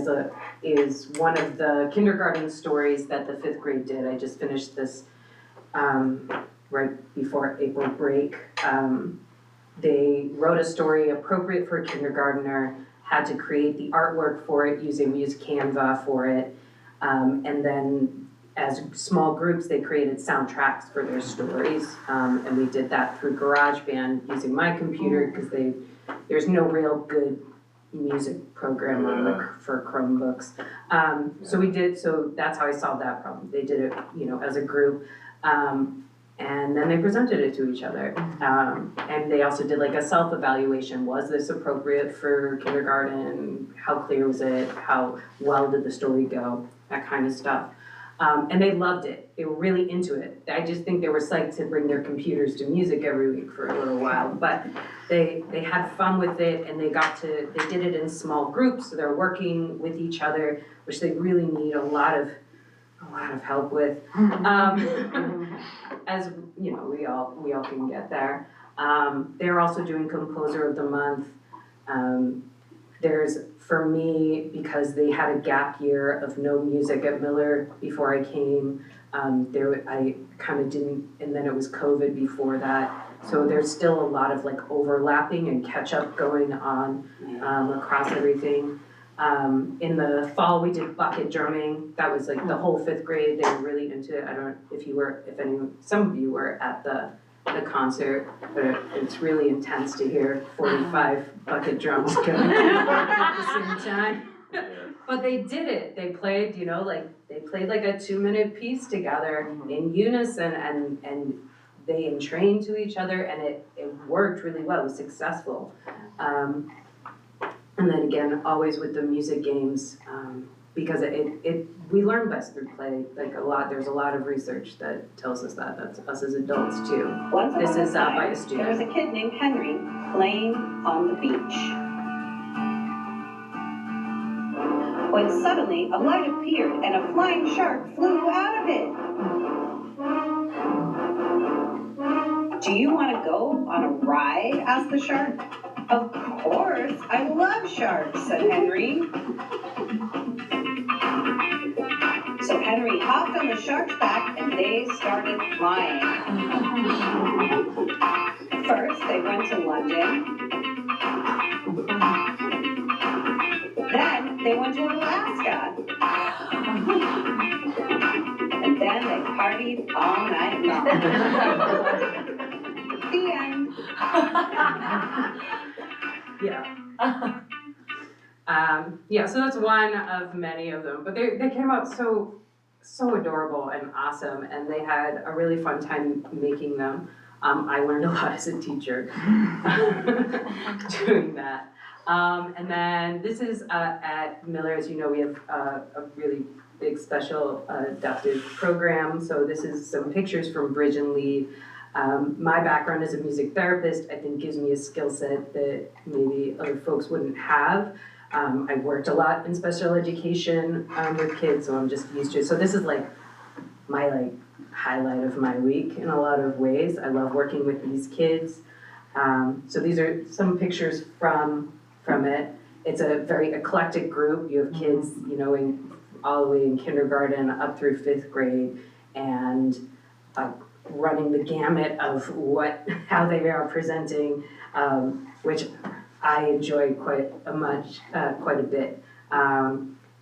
is one of the kindergarten stories that the fifth grade did. I just finished this right before April break. They wrote a story appropriate for a kindergartner, had to create the artwork for it using Canva for it, and then as small groups, they created soundtracks for their stories, and we did that through GarageBand using my computer because there's no real good music program for Chromebooks. So that's how I solved that problem. They did it, as a group. And then they presented it to each other. And they also did like a self-evaluation. Was this appropriate for kindergarten? How clear was it? How well did the story go? That kind of stuff. And they loved it. They were really into it. I just think they were psyched to bring their computers to music every week for a little while. But they had fun with it, and they did it in small groups, so they're working with each other, which they really need a lot of help with. As we all can get there. They're also doing Composer of the Month. There's, for me, because they had a gap year of no music at Miller before I came, I kind of didn't, and then it was COVID before that. So there's still a lot of like overlapping and catch up going on across everything. In the fall, we did bucket drumming. That was like the whole fifth grade. They were really into it. I don't know some of you were at the concert, but it's really intense to hear 45 bucket drums going at the same time. But they did it. They played, they played like a 2-minute piece together in unison, and they entrained to each other, and it worked really well. It was successful. And then again, always with the music games, because we learn best through play. There's a lot of research that tells us that. That's us as adults too. This is by a student. There was a kid named Henry playing on the beach, when suddenly a light appeared and a flying shark flew out of it. Do you want to go on a ride? Asked the shark. Of course, I love sharks, said Henry. So Henry hopped on the shark's back and they started flying. First, they went to London. Then they went to Alaska. And then they partied all night long. The end. Yeah, so that's one of many of them, but they came out so adorable and awesome, and they had a really fun time making them. I learned a lot as a teacher doing that. And then this is at Miller, as you know, we have a really big special adaptive program. So this is some pictures from Bridge and Lead. My background as a music therapist, I think, gives me a skill set that maybe other folks wouldn't have. I've worked a lot in special education with kids, so I'm just used to it. So this is like my highlight of my week in a lot of ways. I love working with these kids. So these are some pictures from it. It's a very eclectic group. You have kids, all the way in kindergarten up through 5th grade, and running the gamut of how they are presenting, which I enjoy quite a bit.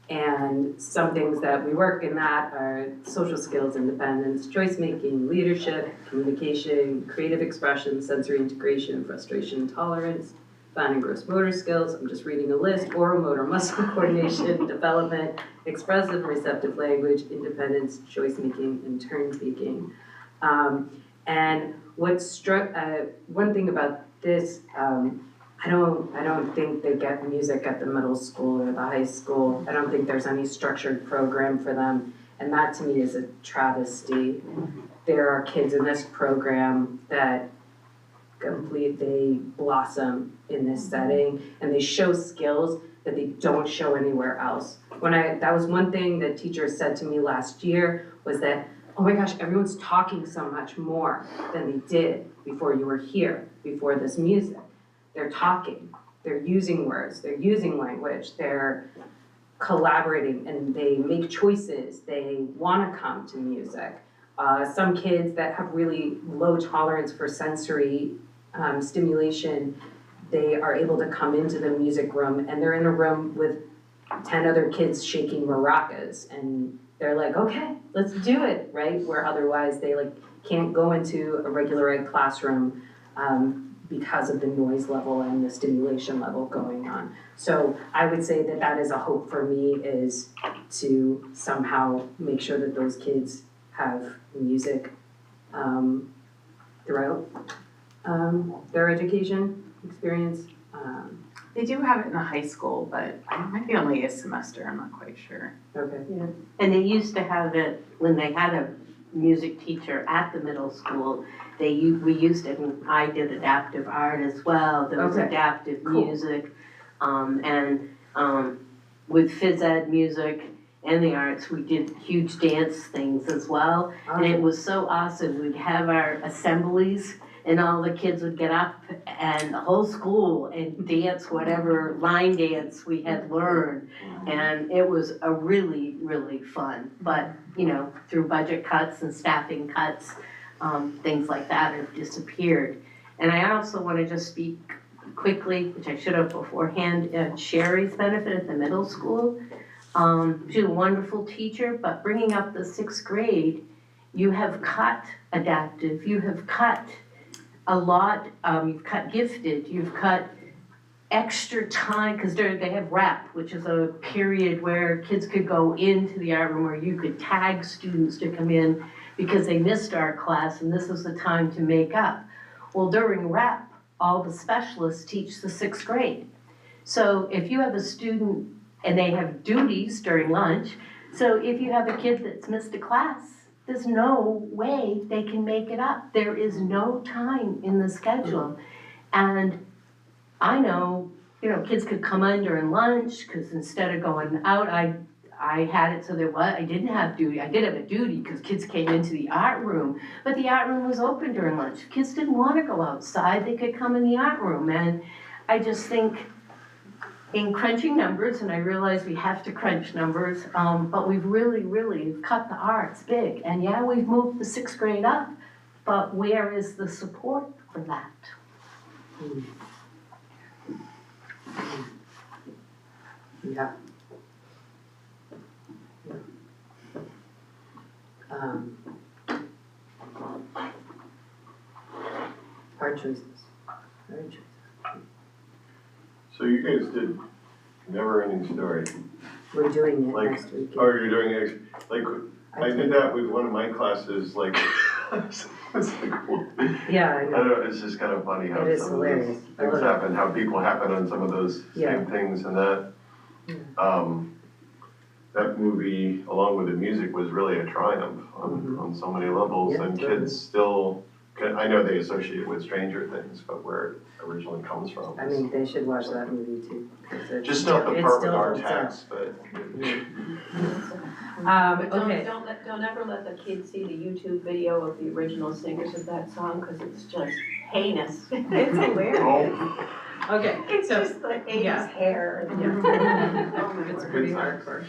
And some things that we work in that are social skills, independence, choice making, leadership, communication, creative expression, sensory integration, frustration, tolerance, fine and gross motor skills. I'm just reading a list: oral, motor, muscle coordination, development, expressive, receptive language, independence, choice making, and turn taking. And what struck, one thing about this, I don't think they get music at the middle school or the high school. I don't think there's any structured program for them, and that to me is a travesty. There are kids in this program that they blossom in this setting, and they show skills that they don't show anywhere else. That was one thing that teachers said to me last year, was that, oh my gosh, everyone's talking so much more than they did before you were here, before this music. They're talking, they're using words, they're using language, they're collaborating, and they make choices, they wanna come to music. Some kids that have really low tolerance for sensory stimulation, they are able to come into the music room, and they're in a room with 10 other kids shaking maracas, and they're like, okay, let's do it, right? Where otherwise they can't go into a regular ed classroom because of the noise level and the stimulation level going on. So I would say that is a hope for me, is to somehow make sure that those kids have music throughout their education experience. They do have it in the high school, but it might be only a semester, I'm not quite sure. Okay. Yeah. And they used to have it when they had a music teacher at the middle school. We used it, and I did adaptive art as well. There was adaptive music, and with phys ed music and the arts, we did huge dance things as well. And it was so awesome. We'd have our assemblies, and all the kids would get up, and the whole school, and dance whatever line dance we had learned. And it was a really, really fun. But, through budget cuts and staffing cuts, things like that have disappeared. And I also want to just speak quickly, which I should have beforehand, Sherry's benefit at the middle school. She's a wonderful teacher, but bringing up the 6th grade, you have cut adaptive, you have cut a lot, you've cut gifted, you've cut extra time, because they have rep, which is a period where kids could go into the art room, where you could tag students to come in because they missed our class, and this is the time to make up. Well, during rep, all the specialists teach the 6th grade. So if you have a student, and they have duties during lunch, so if you have a kid that's missed a class, there's no way they can make it up. There is no time in the schedule. And I know, kids could come in during lunch, because instead of going out, I had it so I didn't have duty. I did have a duty because kids came into the art room, but the art room was open during lunch. Kids didn't want to go outside, they could come in the art room. And I just think, in crunching numbers, and I realize we have to crunch numbers, but we've really, really cut the arts big. And yeah, we've moved the 6th grade up, but where is the support for that? Yeah. Hard choices. Hard choices. So you guys did Never Ending Story. We're doing it Like, next week. Oh, you're doing it, like, I did that with one of my classes, like, it's like, Yeah, I I know. don't know, it's just kind of funny how It is some of those hilarious. I things love it. happen, how people happen on some of those Yeah. same things, and that, that movie, along with the music, was really a triumph on so many levels, Yeah, and totally. kids still, I know they associate it with Stranger Things, but where it originally comes from. I mean, they should watch that movie too. 'Cause it's Just not the it part with still our holds up. text, but. But Okay. don't ever let the kids see the YouTube video of the original singers of that song, cause it's just heinous. It's hilarious. Oh. Okay, It's so, just the 80s yeah. hair. It's pretty hardcore.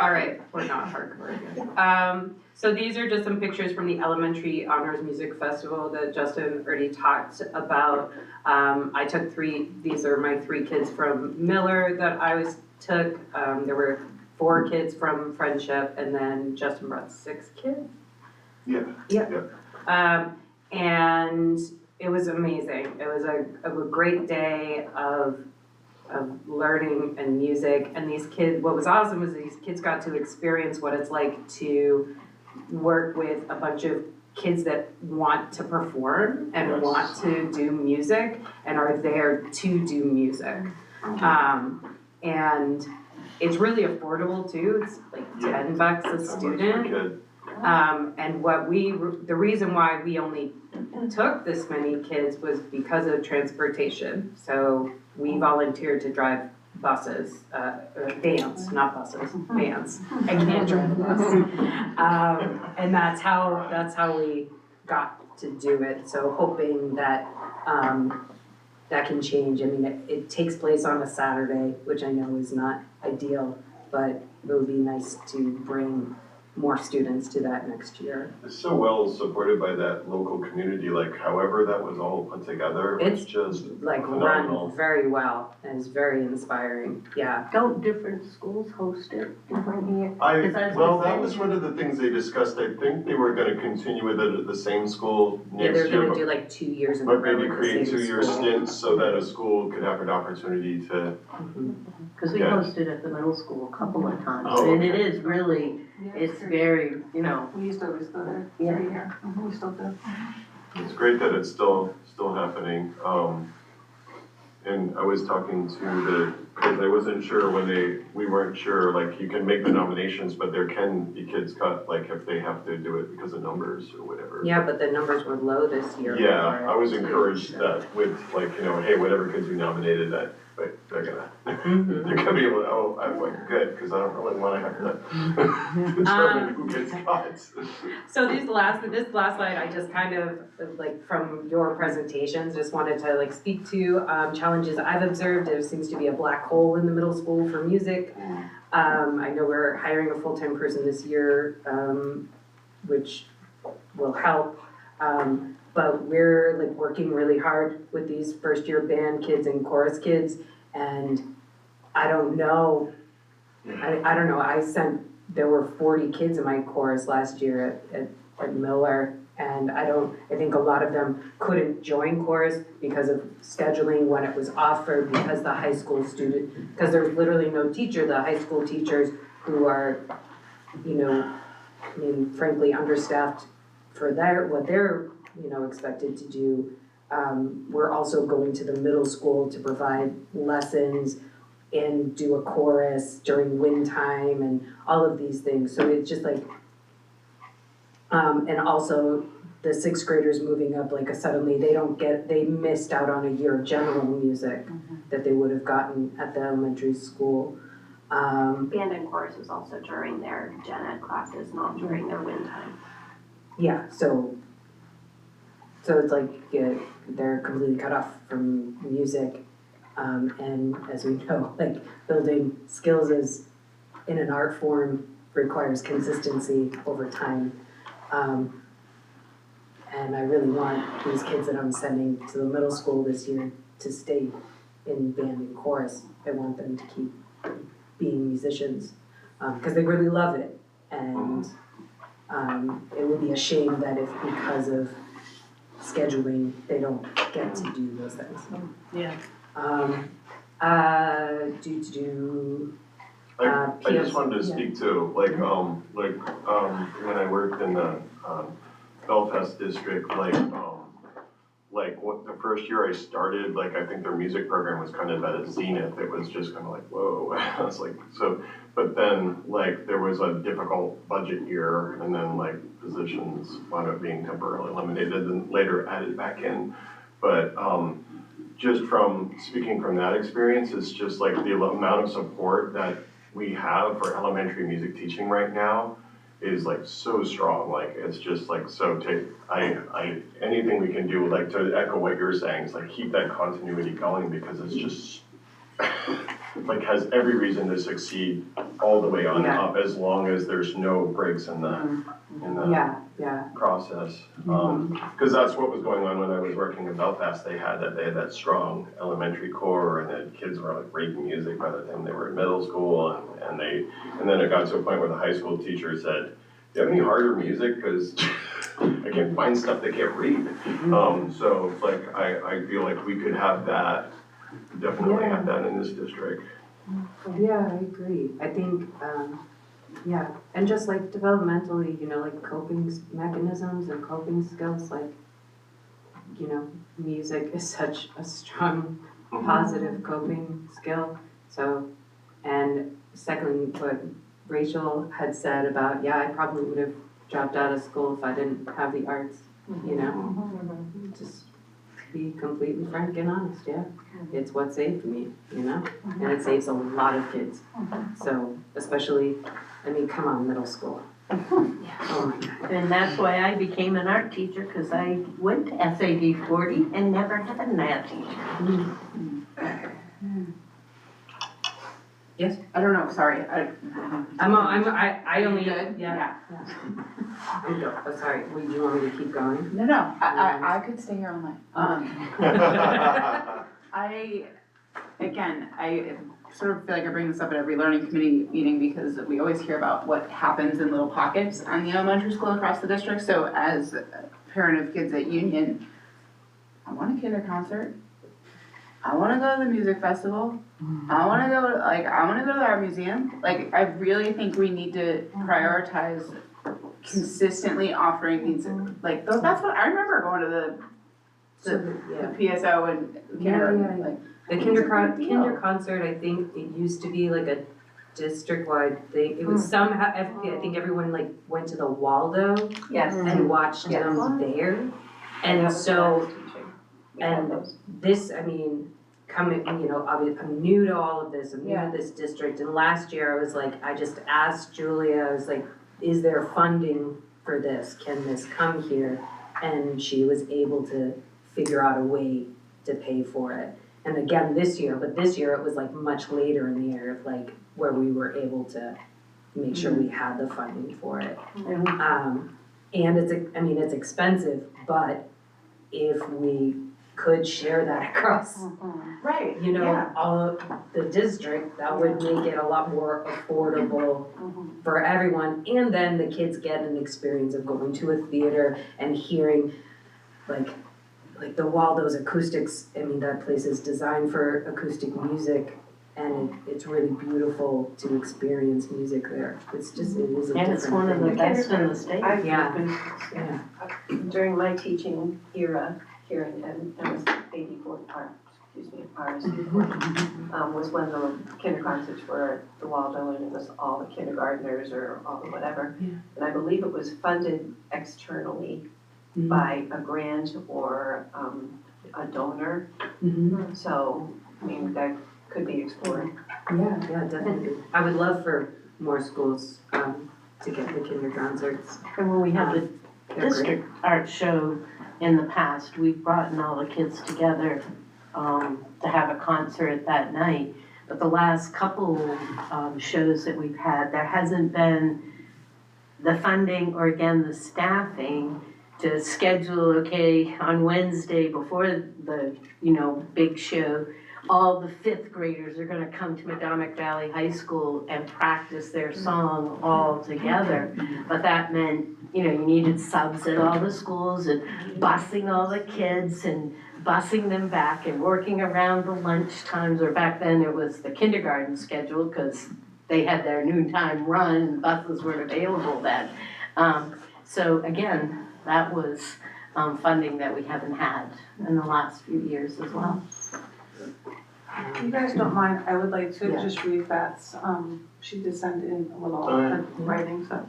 All right, or not hardcore, I guess. So these are just some pictures from the Elementary Honors Music Festival that Justin already talked about. I took these are my 3 kids from Miller that I took. There were 4 kids from Friendship, and then Justin brought 6 kids. Yeah. And it was amazing. It was a great day of learning and music. And these kids, what was awesome was these kids got to experience what it's like to work with a bunch of kids that want to perform and Yes. want to do music and are there to do music. And it's really affordable too. It's like $10 a student. And the reason why we only took this many kids was because of transportation. So we volunteered to drive buses, vans, not buses, vans. I can't drive a bus. And that's how we got to do it. So hoping that, that can change. I mean, it takes place on a Saturday, which I know is not ideal, but it would be nice to bring more students to that next year. It's so well supported by that local community, like however that was all put together, it was It's just like phenomenal. run very well and it's very inspiring, yeah. Don't different schools host it different year? That was one of the things they discussed, I think they were gonna continue with it at the same school Yeah, next they're year, gonna do like 2 years in a but row maybe at the create same 2-year school. stints so that a school could have an opportunity to, Cause we Yeah. hosted at the middle school a couple of times, Oh, and it okay. is really, it's very, you know, We used to always go there Yeah. every year, we still do. it's great that it's still happening. And I was talking to because I wasn't sure we weren't sure, like, you can make the nominations, but there can be kids cut, like, if they have to do it because of numbers or whatever. Yeah, but the numbers were low this year. Yeah, for it. I was encouraged that with, like, you know, hey, whatever kids we nominated, that, but they're gonna, they're gonna be able to, I'm like, good, because I don't really wanna have to determine who gets cut. So this last slide, I just kind of, like, from your presentations, just wanted to like speak to challenges I've observed. There seems to be a black hole in the middle school for music. I know we're hiring a full-time person this year, which will help. But we're like working really hard with these first-year band kids and chorus kids, and I don't know, I don't know, there were 40 kids in my chorus last year at Miller, and I think a lot of them couldn't join chorus because of scheduling when it was offered, because the high school student, because there's literally no teacher, the high school teachers who are, you know, I mean, frankly, understaffed for what they're, you know, expected to do. We're also going to the middle school to provide lessons and do a chorus during wind time and all of these things. So it's just like, and also the 6th graders moving up, like suddenly they missed out on a year of general music that they would have gotten at the elementary school. Band and chorus was also during their gen ed classes, not during their wind time. Yeah, so it's like, yeah, they're completely cut off from music. And as we know, like building skills in an art form requires consistency over time. And I really want these kids that I'm sending to the middle school this year to stay in band and chorus. I want them to keep being musicians, because they really love it. And it would be a shame that if because of scheduling, they don't get to do those things. Yeah. I just wanted to speak to, when I worked in the, Belfast district, what, the first year I started, I think their music program was kind of at its zenith, it was just kind of like, whoa, I was like, so, but then, there was a difficult budget year, and then, positions wound up being temporarily eliminated and later added back in, but, just from, speaking from that experience, it's just the amount of support that we have for elementary music teaching right now is so strong, it's just so anything we can do, to echo what you're saying, is keep that continuity going, because it's just, has every reason to succeed all the way on up, as long as there's no breaks in the, process. Cause that's what was going on when I was working in Belfast, they had that strong elementary core, and then kids were rating music by the time they were in middle school, and then it got to a point where the high school teacher said, do you have any harder music? Cause I can't find stuff they can't read. So I feel like we could have that, definitely have that in this district. Yeah, I agree. I think, and just developmentally, coping mechanisms and coping skills, music is such a strong, positive coping skill. So, and secondly, what Rachel had said about, I probably would have dropped out of school if I didn't have the arts, just be completely frank and honest, it's what saved me, and it saves a lot of kids. So, especially, come on, middle school. Oh my God. And that's why I became an art teacher, because I went to SAD 40 and never had a math teacher. Yes? I don't know, sorry, I only, good? yeah. Oh, sorry, do you want me to keep going? No, I could stay here all night. I sort of feel like I bring this up at every learning committee meeting, because we always hear about what happens in little pockets on the elementary school across the district. So as a parent of kids at Union, I want a kinder concert. I wanna go to the music festival. I wanna go to the art museum. I really think we need to prioritize consistently offering these, that's what, I remember going to the PSO and kindergarten, The kinder concert, I think it used to be a district-wide thing. It was somehow, I think everyone went to the Waldo and watched them there. And so, and this, coming, obviously, I'm new to all of this, I'm new to this district, and last year I was I just asked Julia, I was is there funding for this? Can this come here? And she was able to figure out a way to pay for it. And again, this year it was much later in the year, where we were able to make sure we had the funding for it. And it's expensive, but if we could share that across, all of the district, that would make it a lot more affordable for everyone. And then the kids get an experience of going to a theater and hearing, the Waldo's acoustics, that place is designed for acoustic music, and it's really beautiful to experience music there. It's just, it is a different thing. And it's one of the best in the state. During my teaching era here in RSU was when the kinder concerts were at the Waldo, and it was all the kindergartners or all the whatever. And I believe it was funded externally by a grant or a donor. So, that could be explored. Yeah, definitely. I would love for more schools to get the kinder concerts. And when we had the district art show in the past, we've brought in all the kids together to have a concert that night. But the last couple shows that we've had, there hasn't been the funding or again the staffing to schedule, on Wednesday before the, big show, all the 5th graders are gonna come to Madomic Valley High School and practice their song all together. But that meant, you needed subs at all the schools and busing all the kids and busing them back and working around the lunch times, or back then it was the kindergarten schedule, because they had their noontime run and buses weren't available then. So again, that was funding that we haven't had in the last few years as well. If you guys don't mind, I would like to Yeah. just read Beth's, she did send in a little writing, so.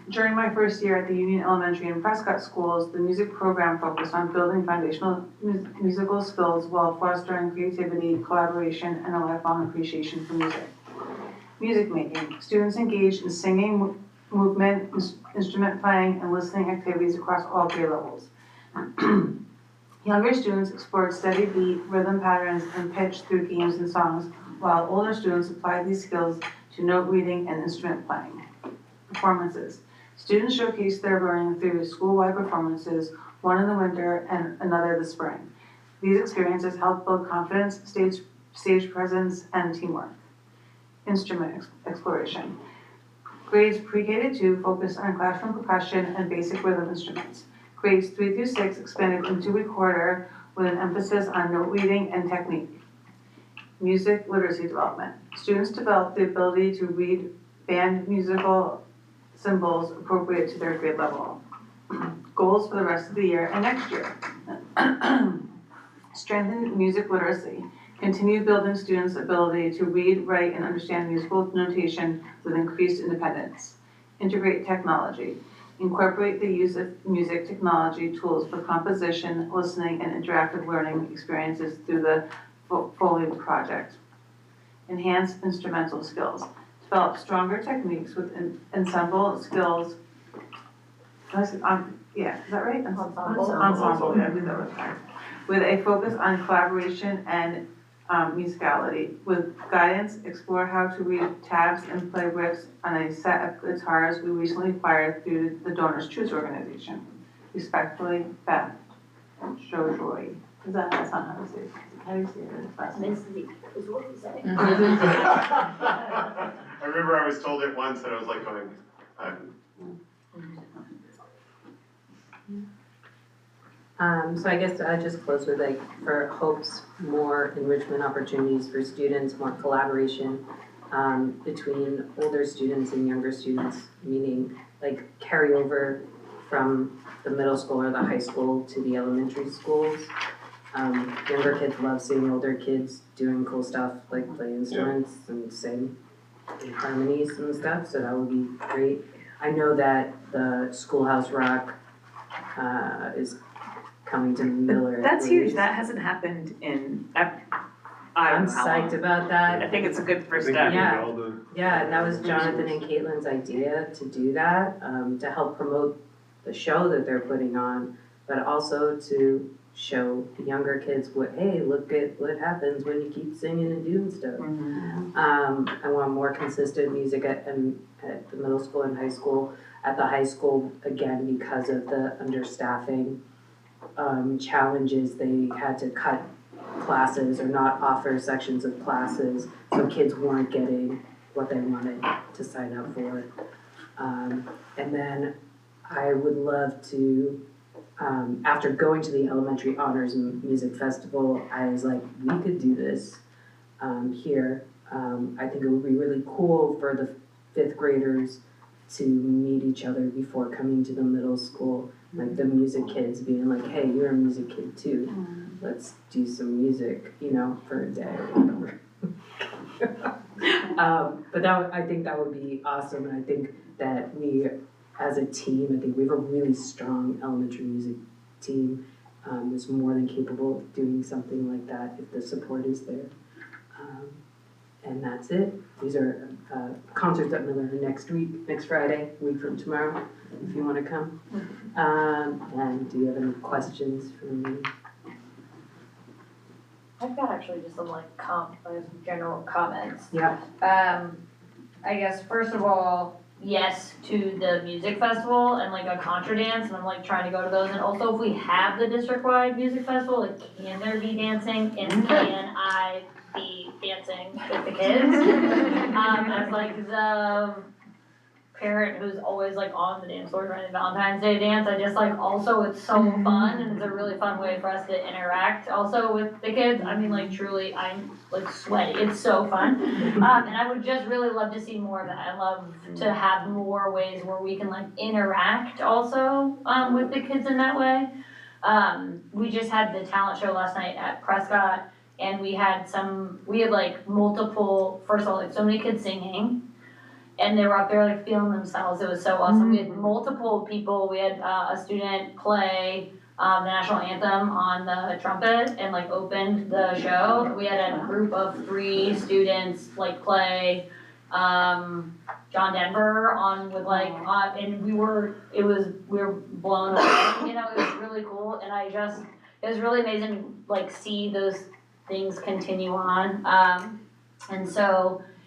During my first year at the Union Elementary and Prescott schools, the music program focused on building foundational musical skills while fostering creativity, collaboration, and a lifelong appreciation for music. Music making. Students engaged in singing, movement, instrument playing, and listening activities across all grade levels. Younger students explored steady beat, rhythm patterns, and pitch through games and songs, while older students applied these skills to note reading and instrument playing. Performances. Students showcased their learning through school-wide performances, one in the winter and another this spring. These experiences helped build confidence, stage presence, and teamwork. Instrument exploration. Grades pre-K to 2 focused on classroom percussion and basic rhythm instruments. Grades 3 through 6 expanded into recorder with an emphasis on note reading and technique. Music literacy development. Students developed the ability to read band musical symbols appropriate to their grade level. Goals for the rest of the year and next year. Strengthen music literacy. Continue building students' ability to read, write, and understand musical notation with increased independence. Integrate technology. Incorporate the use of music technology tools for composition, listening, and interactive learning experiences through the Foley project. Enhance instrumental skills. Develop stronger techniques with ensemble skills. Yeah, is that right? Ensemble, yeah, I did that with her. With a focus on collaboration and musicality. With guidance, explore how to read tabs and play riffs on a set of guitars we recently acquired through the Donors Choose organization. Respectfully, Beth Jojoy. That's not how to say it. How do you say it? Mislead is what we say. I remember I was told it once and I was like going, So I guess I just close with like, for hopes, more enrichment opportunities for students, more collaboration between older students and younger students, meaning like carryover from the middle school or the high school to the elementary schools. Younger kids love seeing older kids doing cool stuff like play instruments and sing in harmonies and stuff, so that would be great. I know that the Schoolhouse Rock is coming to Miller. That's huge, that hasn't happened in, I'm psyched about that. I think it's a good first I think step. we Yeah. need all the. Yeah, and that was Jonathan and Caitlin's idea to do that, to help promote the show that they're putting on, but also to show the younger kids what, hey, look at what happens when you keep singing and doing stuff. I want more consistent music at the middle school and high school. At the high school, again, because of the understaffing challenges, they had to cut classes or not offer sections of classes, so kids weren't getting what they wanted to sign up for. And then I would love to, after going to the Elementary Honors Music Festival, I was like, we could do this here. I think it would be really cool for the 5th graders to meet each other before coming to the middle school. Like the music kids being like, hey, you're a music kid too. Let's do some music, for a day or whatever. But I think that would be awesome, and I think that we, as a team, I think we have a really strong elementary music team. Is more than capable of doing something like that if the support is there. And that's it. These are concerts at Miller next Friday, week from tomorrow, if you want to come. And do you have any questions for me? I've got actually just some some general comments. Yeah. I guess first of all, yes to the music festival and a contra dance, and I'm trying to go to those. And also, if we have the district-wide music festival, can there be dancing, and can I be dancing with the kids? As the parent who's always like on the dance floor during the Valentine's Day dance, I just like also it's so fun and it's a really fun way for us to interact also with the kids. I mean, like truly, I'm like sweaty. It's so fun. And I would just really love to see more of that. I love to have more ways where we can like interact also with the kids in that way. We just had the talent show last night at Prescott and we had like multiple, first of all, like so many kids singing. And they were up there like feeling themselves. It was so awesome. We had multiple people. We had a student play the national anthem on the trumpet and like opened the show. We had a group of 3 students like play John Denver on with like and we were blown away. You know, it was really cool. And it was really amazing to like see those things continue on.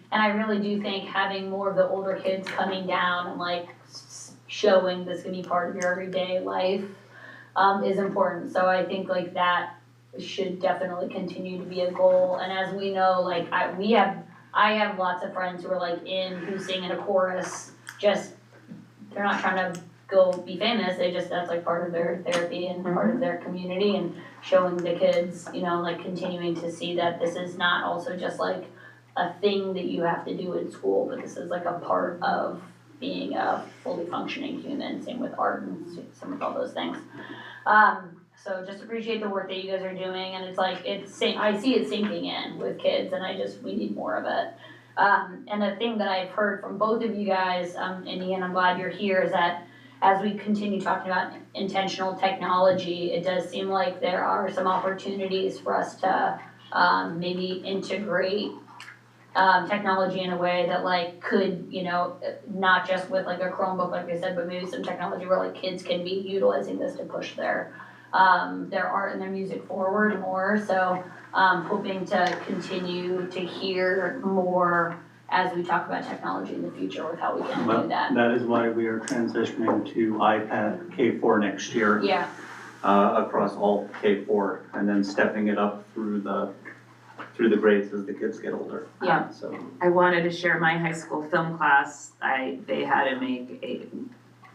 And I really do think having more of the older kids coming down and like showing this can be part of your everyday life is important. So I think like that should definitely continue to be a goal. And as we know, like I have lots of friends who are who sing in a chorus, just they're not trying to go be famous, that's like part of their therapy and part of their community, and showing the kids, you know, like continuing to see that this is not also just like a thing that you have to do in school, but this is like a part of being a fully functioning human, same with art and same with all those things. So just appreciate the work that you guys are doing, and it's like, I see it sinking in with kids, and we need more of it. And the thing that I've heard from both of you guys, and Ian, I'm glad you're here, is that as we continue talking about intentional technology, it does seem like there are some opportunities for us to maybe integrate technology in a way that like could, you know, not just with like a Chromebook, like I said, but maybe some technology where like kids can be utilizing this to push their art and their music forward more. So hoping to continue to hear more as we talk about technology in the future with how we can do that. That is why we are transitioning to iPad K4 next year. Yeah. Across all K4, and then stepping it up through the grades as the kids get older. Yeah. So I wanted to share my high school film class. They had to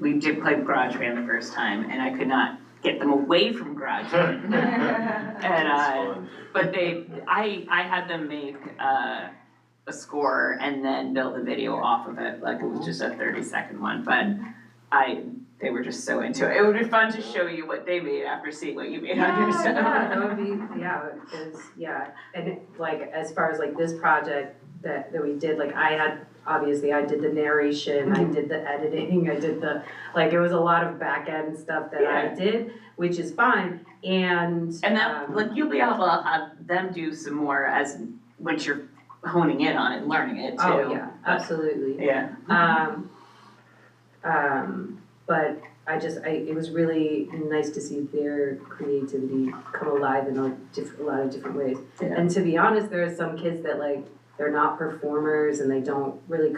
we did play GarageBand the first time, and I could not get them away from GarageBand. And but I had them make a score and then build a video off of it. Like it was just a 30-second one, but they were just so into it. It would be fun to show you what they made after seeing what you made on your stuff. Yeah, that would be, and like, as far as like this project that we did, like I did the narration, I did the editing, I did it was a lot of back end stuff that I did, which is fine, and that, like, you'll be able to have them do some more once you're honing in on it and learning it too. Oh, yeah, absolutely. Yeah. But it was really nice to see their creativity come alive in a lot of different ways. Yeah. And to be honest, there are some kids that like, they're not performers and they don't really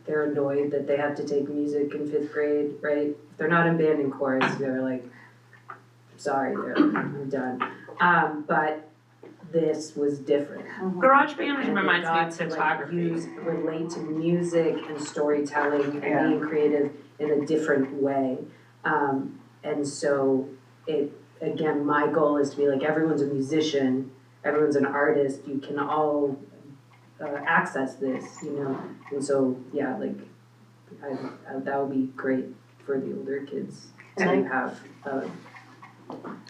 they're annoyed that they have to take music in 5th grade, right? If they're not in band and chorus, they're like, sorry, I'm done. But this was different. GarageBand reminds me of photography. Relate to music and storytelling and being creative in a different way. And so again, my goal is to be like, everyone's a musician, everyone's an artist, you can all access this, you know? And so, yeah, like, that would be great for the older kids to have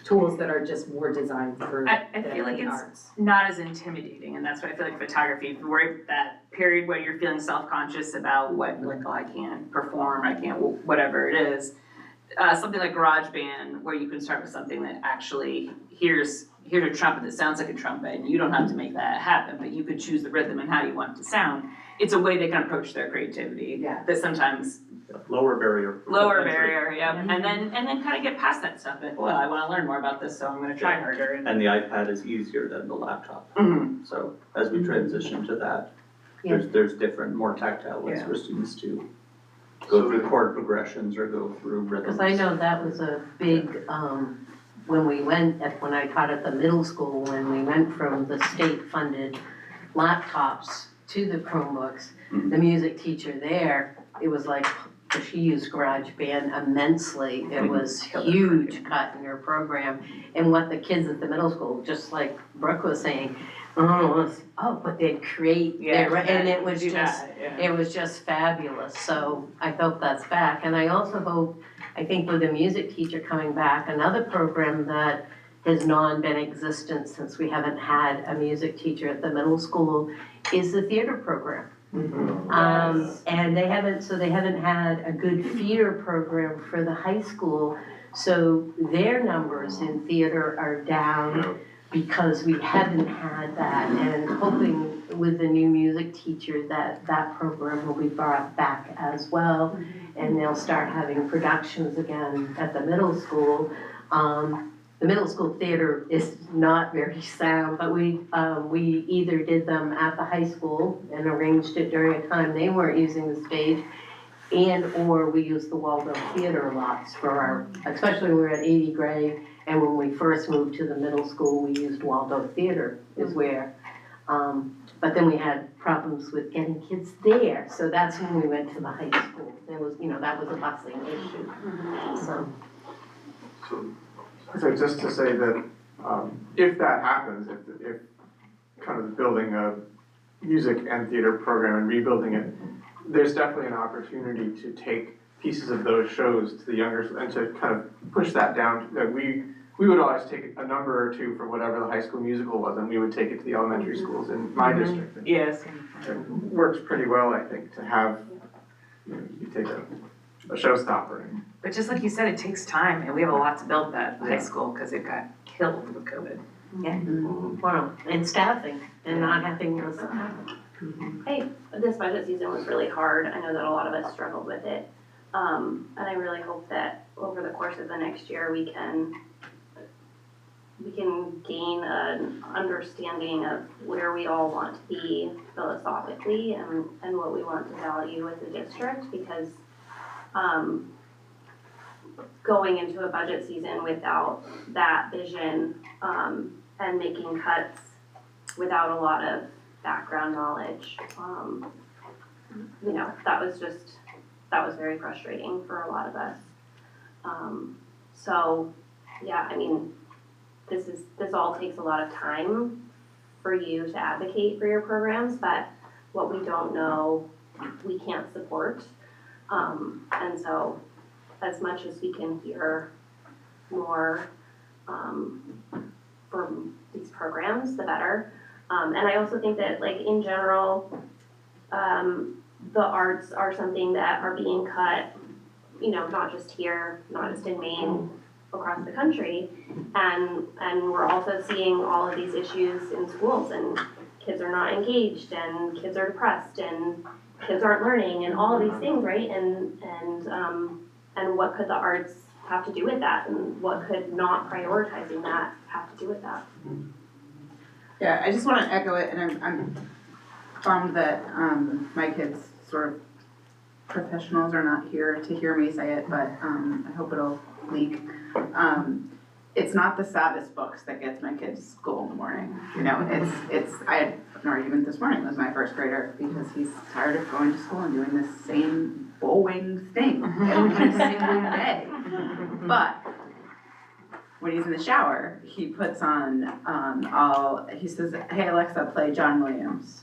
tools that are just more designed for I feel like it's not as intimidating, and that's why I feel like photography, we're at that period where you're feeling self-conscious about I can't perform, I can't, whatever it is. Something like GarageBand, where you can start with something that actually, here's a trumpet that sounds like a trumpet, and you don't have to make that happen, but you could choose the rhythm and how you want it to sound. It's a way they can approach their creativity that sometimes lower barrier, yeah, and then kind of get past that stuff. Like, well, I want to learn more about this, so I'm going to try harder. And the iPad is easier than the laptop. So as we transition to that, there's different, more tactile ways for students to go through chord progressions or go through rhythms. Because I know that was a big, when I taught at the middle school, when we went from the state-funded laptops to the Chromebooks, the music teacher there it was like, she used GarageBand immensely. It was huge cut in her program. And what the kids at the middle school, just like Brooke was saying, but they'd create their, and it was just fabulous. So I hope that's back. And I also hope, I think with the music teacher coming back, another program that has been existent since we haven't had a music teacher at the middle school is the theater program. And they haven't had a good feeder program for the high school, so their numbers in theater are down because we haven't had that, and hoping with the new music teacher that program will be brought back as well, and they'll start having productions again at the middle school. The middle school theater is not very sound, but we either did them at the high school and arranged it during a time they weren't using the stage, or we used the Waldorf Theater lots for our, especially when we were at 80 grade, and when we first moved to the middle school, we used Waldorf Theater is where, but then we had problems with getting kids there, so that's when we went to the high school. There was, that was a busing issue, so. So just to say that if that happens, if kind of building a music and theater program and rebuilding it, there's definitely an opportunity to take pieces of those shows to the younger, and to kind of push that down. We would always take a number or two for whatever the high school musical was, and we would take it to the elementary schools in my district. Yes. It works pretty well, I think, to have, you take a showstopper. But just like you said, it takes time, and we have a lot to build that high school, because it got killed with COVID. Yeah, well, and staffing, and not having this. Hey, this budget season was really hard. I know that a lot of us struggled with it. And I really hope that over the course of the next year, we can gain an understanding of where we all want to be philosophically and what we want to value as a district, because going into a budget season without that vision and making cuts without a lot of background knowledge, that was very frustrating for a lot of us. So yeah, I mean, this all takes a lot of time for you to advocate for your programs, but what we don't know, we can't support. And so as much as we can hear more from these programs, the better. And I also think that, like, in general, the arts are something that are being cut, not just here, not just in Maine, across the country. And we're also seeing all of these issues in schools, and kids are not engaged, and kids are depressed, and kids aren't learning, and all of these things, right? And what could the arts have to do with that, and what could not prioritizing that have to do with that? Yeah, I just want to echo it, and I'm bummed that my kids, sort of professionals, are not here to hear me say it, but I hope it'll leak. It's not the saddest books that gets my kids to school in the morning. I had an argument this morning with my first grader because he's tired of going to school and doing the same bowling thing every single day. But when he's in the shower, he puts on, he says, "Hey Alexa, play John Williams."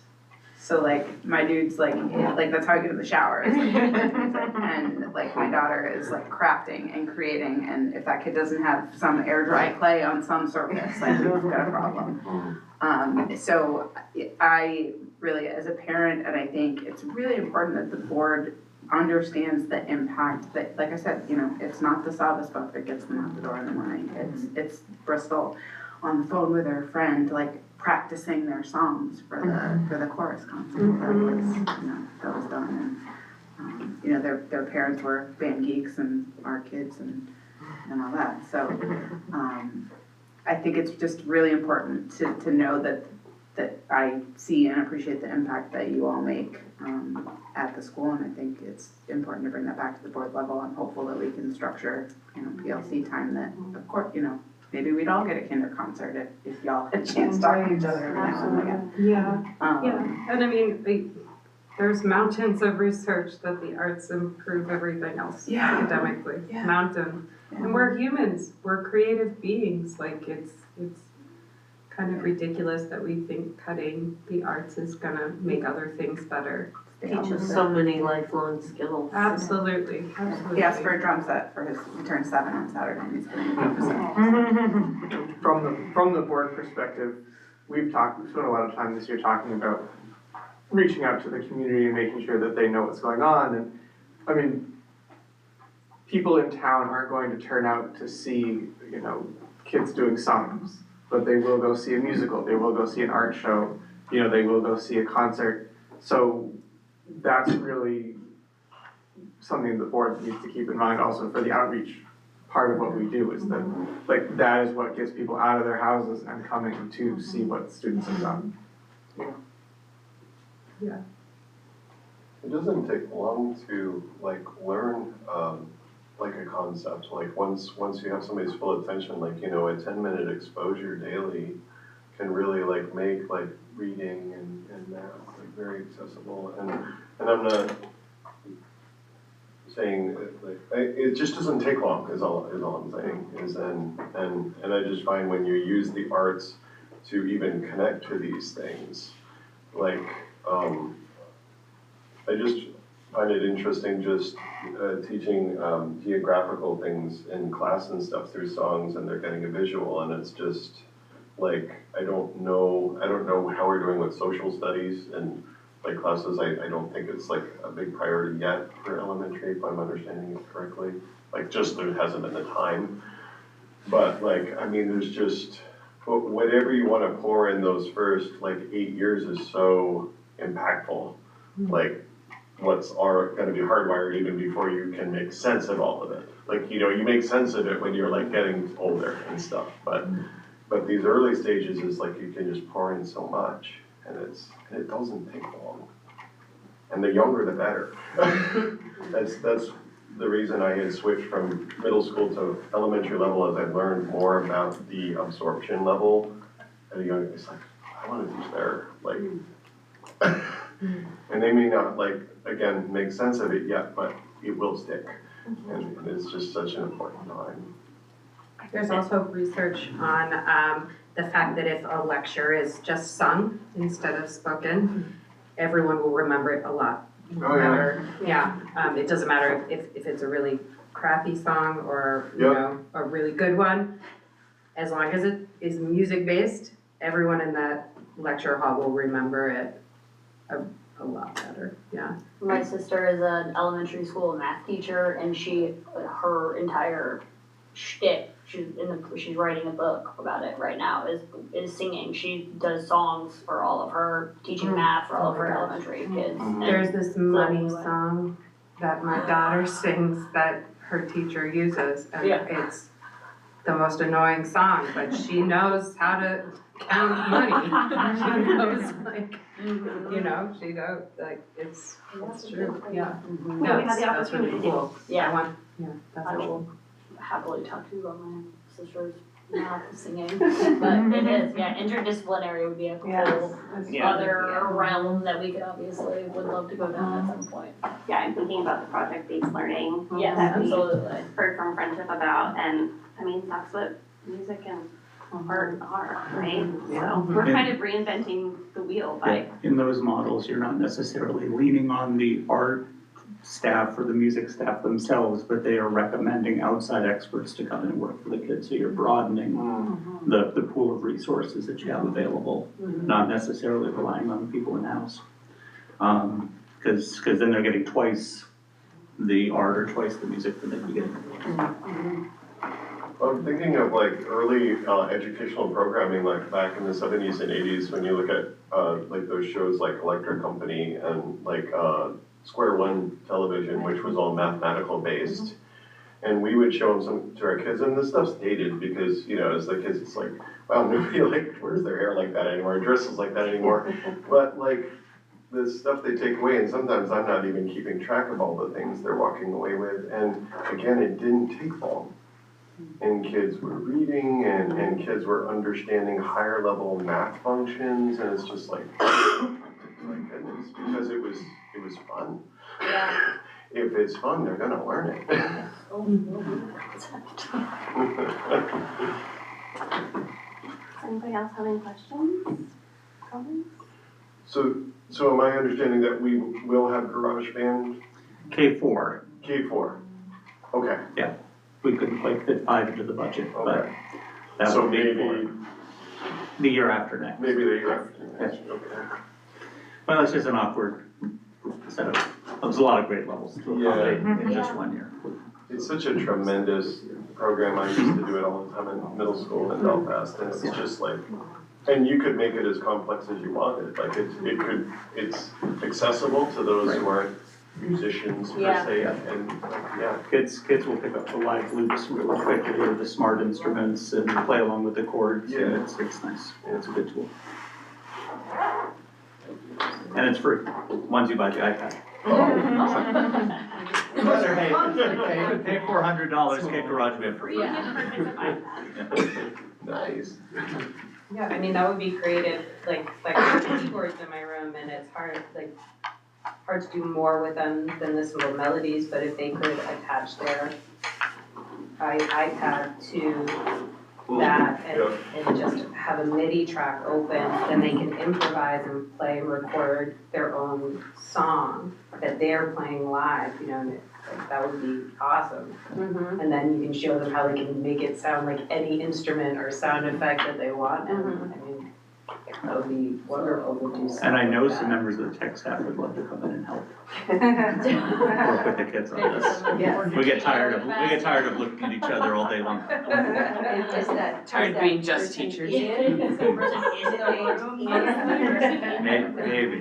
So like, my dude's like that's how I get in the shower. Is like, and like, my daughter is like crafting and creating, and if that kid doesn't have some air dry clay on some surface, like, we've got a problem. So I really, as a parent, and I think it's really important that the board understands the impact that, like I said, it's not the Savas book that gets them out the door in the morning. It's Bristol on the phone with her friend, like, practicing their songs for the chorus concert that was done, and their parents were band geeks, and our kids and all that. So I think it's just really important to know that I see and appreciate the impact that you all make at the school, and I think it's important to bring that back to the board level. I'm hopeful that we can structure PLC time that, of course, maybe we'd all get a kinder concert if y'all had a chance to talk to each other every now and again. Yeah, and I mean, there's mountains of research that the arts improve everything else academically, mountain. And we're humans, we're creative beings, like it's kind of ridiculous that we think cutting the arts is gonna make other things better. Teaches so many lifelong skills. Absolutely. He asked for a drum set for he turned 7 on Saturday and he's getting a drum set. From the board perspective, we've spent a lot of time this year talking about reaching out to the community and making sure that they know what's going on. And I mean, people in town aren't going to turn out to see, kids doing songs, but they will go see a musical, they will go see an art show, they will go see a concert. So that's really something the board needs to keep in mind also for the outreach part of what we do, is that, that is what gets people out of their houses and coming to see what students have done. Yeah. It doesn't take long to learn a concept. Once you have somebody's full attention, a 10-minute exposure daily can really make reading and math very accessible. And I'm not saying it just doesn't take long is all I'm saying. And I just find when you use the arts to even connect to these things, I just find it interesting just teaching geographical things in class and stuff through songs, and they're getting a visual, and it's just I don't know how we're doing with social studies and classes. I don't think it's a big priority yet for elementary, if I'm understanding it correctly. Just there hasn't been the time. But there's just whatever you want to pour in those first 8 years is so impactful. What's going to be hardwired even before you can make sense of all of it. You make sense of it when you're getting older and stuff. But these early stages is you can just pour in so much, and it doesn't take long. And the younger the better. That's the reason I had switched from middle school to elementary level, as I've learned more about the absorption level at a young. It's I want to teach there, and they may not again make sense of it yet, but it will stick, and it's just such an important time. There's also research on the fact that if a lecture is just sung instead of spoken, everyone will remember it a lot better. It doesn't matter if it's a really crappy song or a really good one. As long as it is music based, everyone in that lecture hall will remember it a lot better. My sister is an elementary school math teacher, and her entire shtick, she's writing a book about it right now, is singing. She does songs for all of her, teaching math for all of her elementary kids. There's this money song that my daughter sings that her teacher uses, and it's the most annoying song, but she knows how to count money. She knows she knows it's true. We had the That's really opportunity. cool. I will happily talk to you about my sister's math singing, but it is, interdisciplinary would be a cool other realm that we could would love to go down at some point. I'm thinking about the project-based learning. Yes, that we absolutely. heard from Friendship about, and that's what music and art are, right? So we're kind of reinventing the wheel by. In those models, you're not necessarily leaning on the art staff or the music staff themselves, but they are recommending outside experts to come and work for the kids. So you're broadening the pool of resources that you have available, not necessarily relying on people in-house. Because then they're getting twice the art or twice the music that they'd be getting. I'm thinking of early educational programming, back in the 70s and 80s, when you look at those shows like Electric Company and Square One Television, which was all mathematical based. And we would show them to our kids, and this stuff's dated because, as the kids, it's wow, nobody wears their hair like that anymore, dresses like that anymore. But the stuff they take away, and sometimes I'm not even keeping track of all the things they're walking away with. And again, it didn't take long. And kids were reading, and kids were understanding higher level math functions, and it's just my goodness, because it was it was fun. Yeah. If it's fun, they're gonna learn it. Anybody else have any questions, comments? So am I understanding that we will have garage band K4, K4? Okay, we couldn't quite fit 5 into the budget, but okay. that So would be maybe, for the year after next. maybe the year after next, okay. Well, it's just an awkward set of, there's a lot of grade levels to accommodate in just 1 year. It's such a tremendous program. I used to do it all the time in middle school in Belfast, and it's just like, and you could make it as complex as you wanted. Like it's accessible to those who aren't musicians per Yeah. se, and yeah. Kids will pick up the live loops really quickly, or the smart instruments, and play along with the chords, and Yeah. it's nice, it's a good tool. And it's free, once you buy the iPad. Pay $400, get GarageBand for free. Nice. Yeah, I mean, that would be creative, like I have keyboards in my room and it's hard to do more with them than the simple melodies, but if they could attach their iPad to that and just have a MIDI track open, then they can improvise and play and record their own song that they're playing live, you know, and like, that would be awesome. Mm-hmm. And then you can show them how they can make it sound like any instrument or sound effect that they want, and I mean, that would be wonderful to do something And I know like some that. members of the tech staff would love to come in and help work with the kids on this. Yes. We get tired of looking at each other all day long. Is that? Tired of being just teachers. Is the person in the room? Maybe.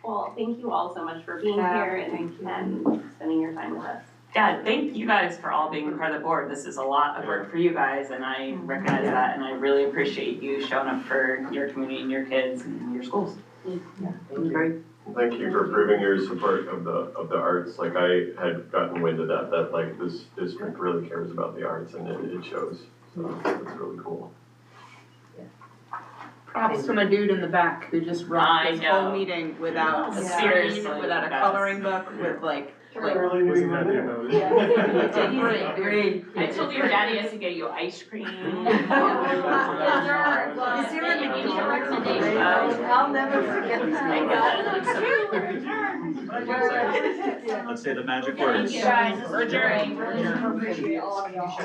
Well, thank you all so much for being here and spending your time with us. Yeah, thank you guys for all being part of the board. This is a lot of work for you guys, and I recognize that, and I really appreciate you showing up for your community and your kids and your schools. Thank you for proving your support of the arts. Like I had gotten wind of that like this district really cares about the arts, and it shows. So it's really cool. Props to my dude in the back who just rocked this I know. whole meeting without a Seriously, screen, without a yes. coloring book, with like. Wasn't happy about it. Great. I told your daddy has to get you ice cream. Is there a recommendation? I'll never forget that. Let's say the magic words. Thank you guys, we're adjourned. Appreciate all of y'all.